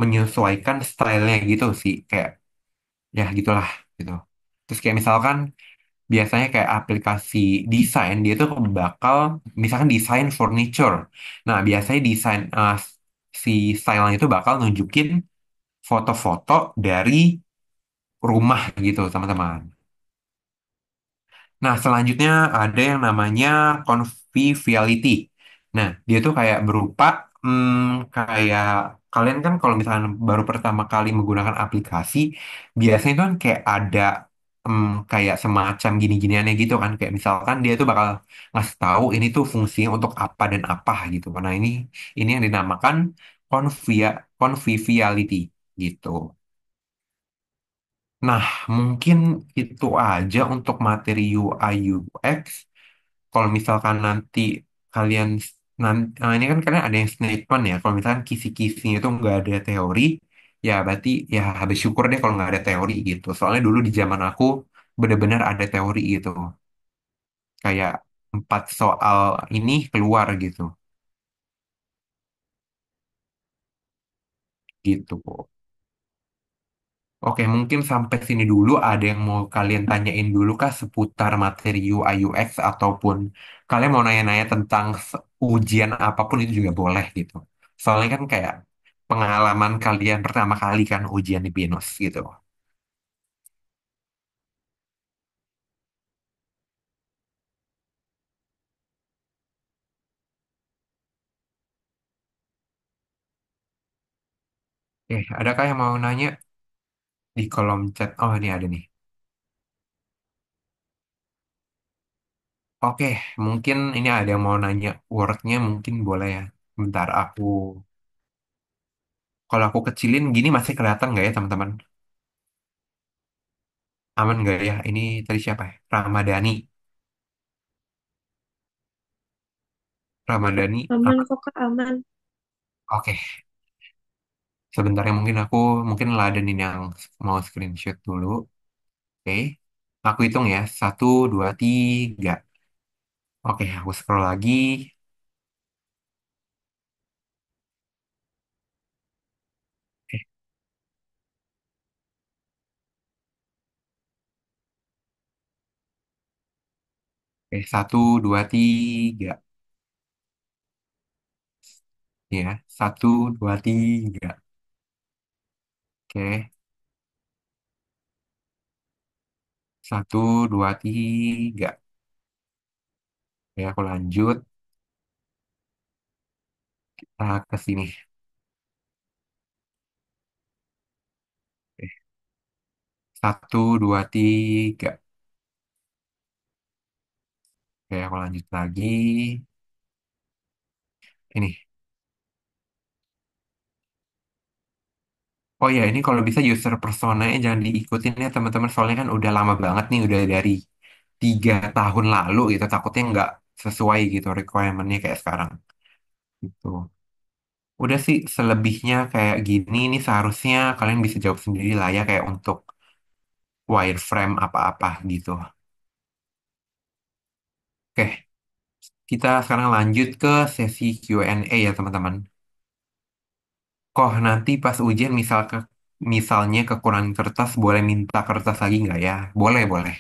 menyesuaikan stylenya gitu sih, kayak ya gitulah gitu. Terus kayak misalkan biasanya kayak aplikasi desain dia tuh bakal misalkan desain furniture. Nah, biasanya desain si stylenya itu bakal nunjukin foto-foto dari rumah gitu, teman-teman. Nah, selanjutnya ada yang namanya conviviality. Nah, dia tuh kayak berupa kayak kalian kan kalau misalnya baru pertama kali menggunakan aplikasi, biasanya itu kan kayak ada kayak semacam gini-giniannya gitu kan. Kayak misalkan dia tuh bakal ngasih tahu ini tuh fungsinya untuk apa dan apa gitu. Nah, ini yang dinamakan convia conviviality gitu. Nah, mungkin itu aja untuk materi UI UX. Kalau misalkan nanti kalian Ini kan karena ada yang statement ya, kalau misalkan kisi-kisinya itu nggak ada teori, ya berarti ya habis syukur deh kalau nggak ada teori gitu. Soalnya dulu di zaman aku bener-bener ada teori gitu, kayak 4 soal ini keluar gitu, gitu. Oke, mungkin sampai sini dulu. Ada yang mau kalian tanyain dulu kah seputar materi UI UX ataupun kalian mau nanya-nanya tentang ujian apapun itu juga boleh gitu. Soalnya kan kayak pengalaman kalian pertama kali kan ujian di BINUS gitu. Adakah yang mau nanya di kolom chat? Oh, ini ada nih. Oke, mungkin ini ada yang mau nanya wordnya mungkin boleh ya. Bentar kalau aku kecilin gini masih kelihatan nggak ya teman-teman? Aman nggak ya? Ini tadi siapa ya? Ramadhani. Ramadhani. Aman kok Kak, aman. Oke, sebentar ya mungkin aku mungkin ladenin yang mau screenshot dulu. Oke, aku hitung ya. Satu, dua, tiga. Oke, aku scroll lagi. Eh, satu, dua, tiga. Ya, satu, dua, tiga. Oke, satu, dua, tiga. Oke, aku lanjut. Ke sini. Oke, satu, dua, tiga. Oke, aku lanjut lagi. Ini. Oh ya, ini kalau bisa user personanya jangan diikutin ya teman-teman. Soalnya kan udah lama banget nih, udah dari 3 tahun lalu gitu. Takutnya nggak sesuai gitu requirement-nya kayak sekarang. Gitu. Udah sih selebihnya kayak gini nih seharusnya kalian bisa jawab sendiri lah ya kayak untuk wireframe apa-apa gitu. Oke, kita sekarang lanjut ke sesi Q&A ya teman-teman. Kok nanti pas ujian misalnya kekurangan kertas boleh minta kertas lagi nggak ya? Boleh, boleh.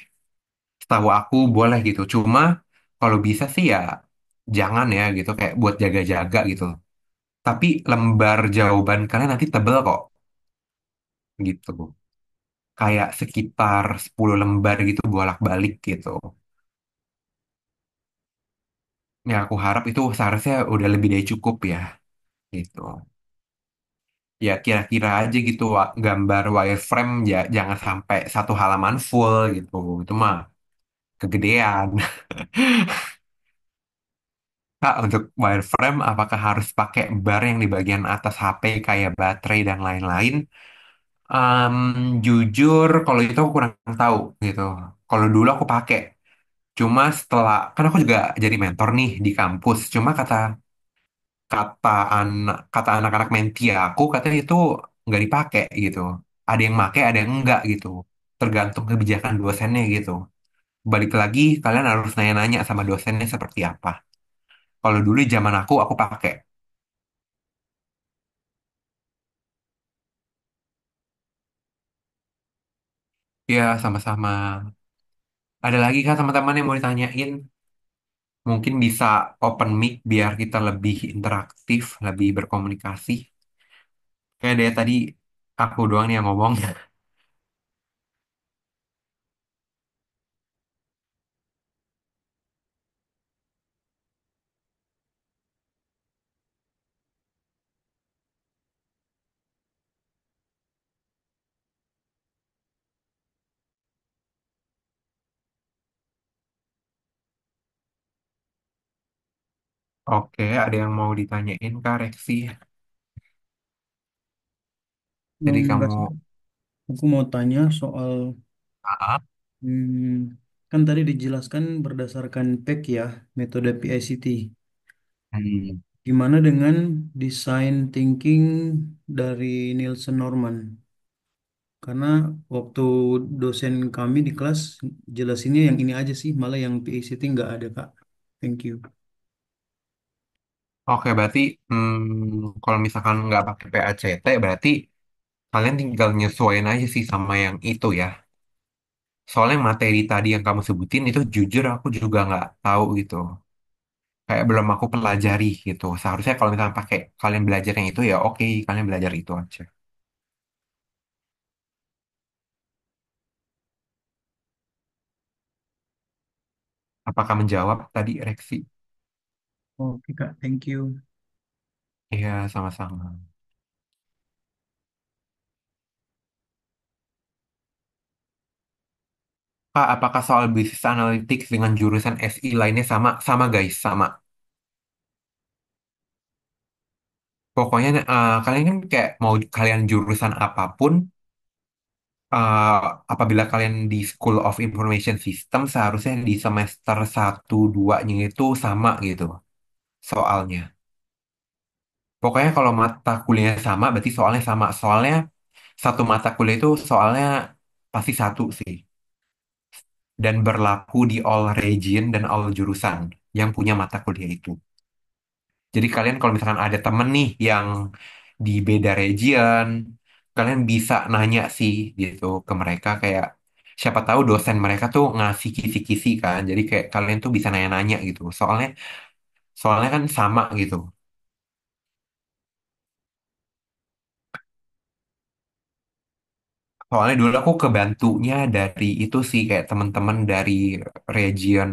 Setahu aku boleh gitu. Cuma kalau bisa sih ya jangan ya gitu kayak buat jaga-jaga gitu. Tapi lembar jawaban kalian nanti tebel kok gitu. Kayak sekitar 10 lembar gitu bolak-balik gitu. Ya aku harap itu seharusnya udah lebih dari cukup ya gitu. Ya kira-kira aja gitu gambar wireframe ya jangan sampai 1 halaman full gitu. Itu mah kegedean. Kak, untuk wireframe, apakah harus pakai bar yang di bagian atas HP kayak baterai dan lain-lain? Em, Jujur, kalau itu aku kurang tahu gitu. Kalau dulu aku pakai, cuma setelah kan aku juga jadi mentor nih di kampus. Cuma kata kata kata anak-anak menti aku katanya itu nggak dipakai gitu. Ada yang pakai, ada yang enggak gitu. Tergantung kebijakan dosennya gitu. Balik lagi, kalian harus nanya-nanya sama dosennya seperti apa. Kalau dulu zaman aku pakai. Ya, sama-sama. Ada lagi kah teman-teman yang mau ditanyain? Mungkin bisa open mic biar kita lebih interaktif, lebih berkomunikasi. Kayak dari tadi aku doang nih yang ngomong. Oke, ada yang mau ditanyain Kak Reksi? Jadi Enggak kamu sih. Aku mau tanya soal ah, hmm, kan tadi dijelaskan berdasarkan PEC ya, metode PICT. Hmm. Gimana dengan design thinking dari Nielsen Norman? Karena waktu dosen kami di kelas jelasinnya yang ini aja sih, malah yang PACT nggak ada, Kak. Thank you. Oke, berarti kalau misalkan nggak pakai PACT, berarti kalian tinggal nyesuaiin aja sih sama yang itu ya. Soalnya materi tadi yang kamu sebutin itu jujur aku juga nggak tahu gitu. Kayak belum aku pelajari gitu. Seharusnya kalau misalnya pakai kalian belajar yang itu ya oke, kalian belajar itu aja. Apakah menjawab tadi Reksi? Oke, Kak. Thank you. Iya, sama-sama. Kak, apakah soal bisnis analytics dengan jurusan SI lainnya sama? Sama guys, sama. Pokoknya kalian kan kayak mau kalian jurusan apapun, eh, apabila kalian di School of Information System, seharusnya di semester 1-2-nya itu sama gitu soalnya. Pokoknya kalau mata kuliahnya sama, berarti soalnya sama. Soalnya satu mata kuliah itu soalnya pasti satu sih. Dan berlaku di all region dan all jurusan yang punya mata kuliah itu. Jadi kalian kalau misalkan ada temen nih yang di beda region, kalian bisa nanya sih gitu ke mereka kayak siapa tahu dosen mereka tuh ngasih kisi-kisi kan. Jadi kayak kalian tuh bisa nanya-nanya gitu. Soalnya soalnya kan sama gitu. Soalnya dulu aku kebantunya dari itu sih kayak teman-teman dari region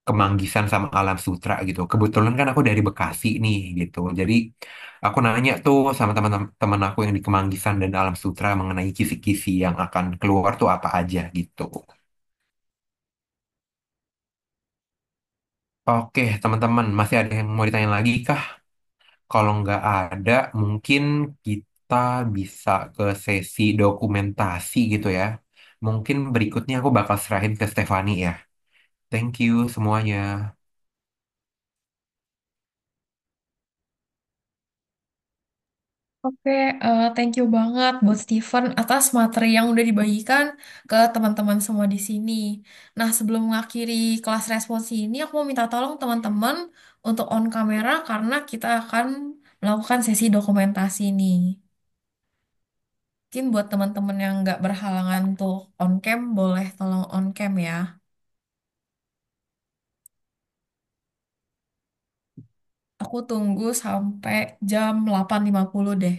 Kemanggisan sama Alam Sutra gitu. Kebetulan kan aku dari Bekasi nih gitu. Jadi aku nanya tuh sama teman-teman aku yang di Kemanggisan dan Alam Sutra mengenai kisi-kisi yang akan keluar tuh apa aja gitu. Oke, teman-teman, masih ada yang mau ditanya lagi kah? Kalau nggak ada, mungkin kita bisa ke sesi dokumentasi gitu ya. Mungkin berikutnya aku bakal serahin ke Stefani ya. Thank you semuanya. Oke, thank you banget buat Steven atas materi yang udah dibagikan ke teman-teman semua di sini. Nah, sebelum mengakhiri kelas responsi ini, aku mau minta tolong teman-teman untuk on kamera karena kita akan melakukan sesi dokumentasi ini. Mungkin buat teman-teman yang nggak berhalangan untuk on cam, boleh tolong on cam ya. Aku tunggu sampai jam 8.50 deh.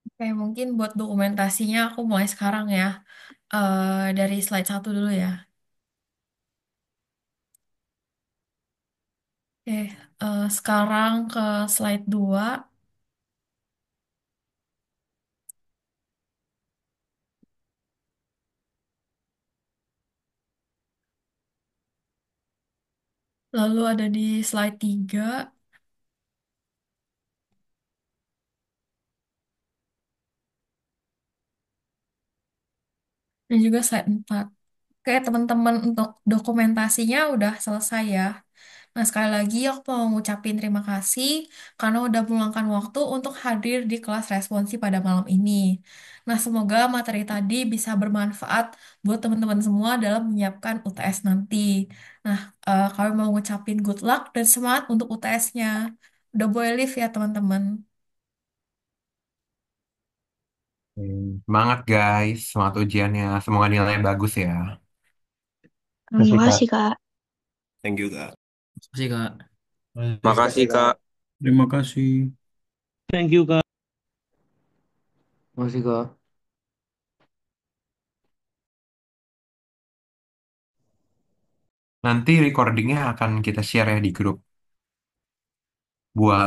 Oke, mungkin buat dokumentasinya aku mulai sekarang ya. Dari slide 1 dulu ya. Oke, sekarang ke slide 2. Lalu ada di slide 3 dan juga slide 4. Kayak teman-teman untuk dokumentasinya udah selesai ya. Nah, sekali lagi aku mau ngucapin terima kasih karena udah meluangkan waktu untuk hadir di kelas responsi pada malam ini. Nah, semoga materi tadi bisa bermanfaat buat teman-teman semua dalam menyiapkan UTS nanti. Nah, kami mau ngucapin good luck dan semangat untuk UTS-nya. Udah boleh live ya, teman-teman. Semangat guys, semangat ujiannya. Semoga nilainya bagus ya. Terima Kasih Kak. kasih, Kak. Thank you, Kak. Terima kasih, Kak. Makasih, Kak. Terima kasih. Thank you, Kak. Makasih Kak. Nanti recordingnya akan kita share ya di grup buat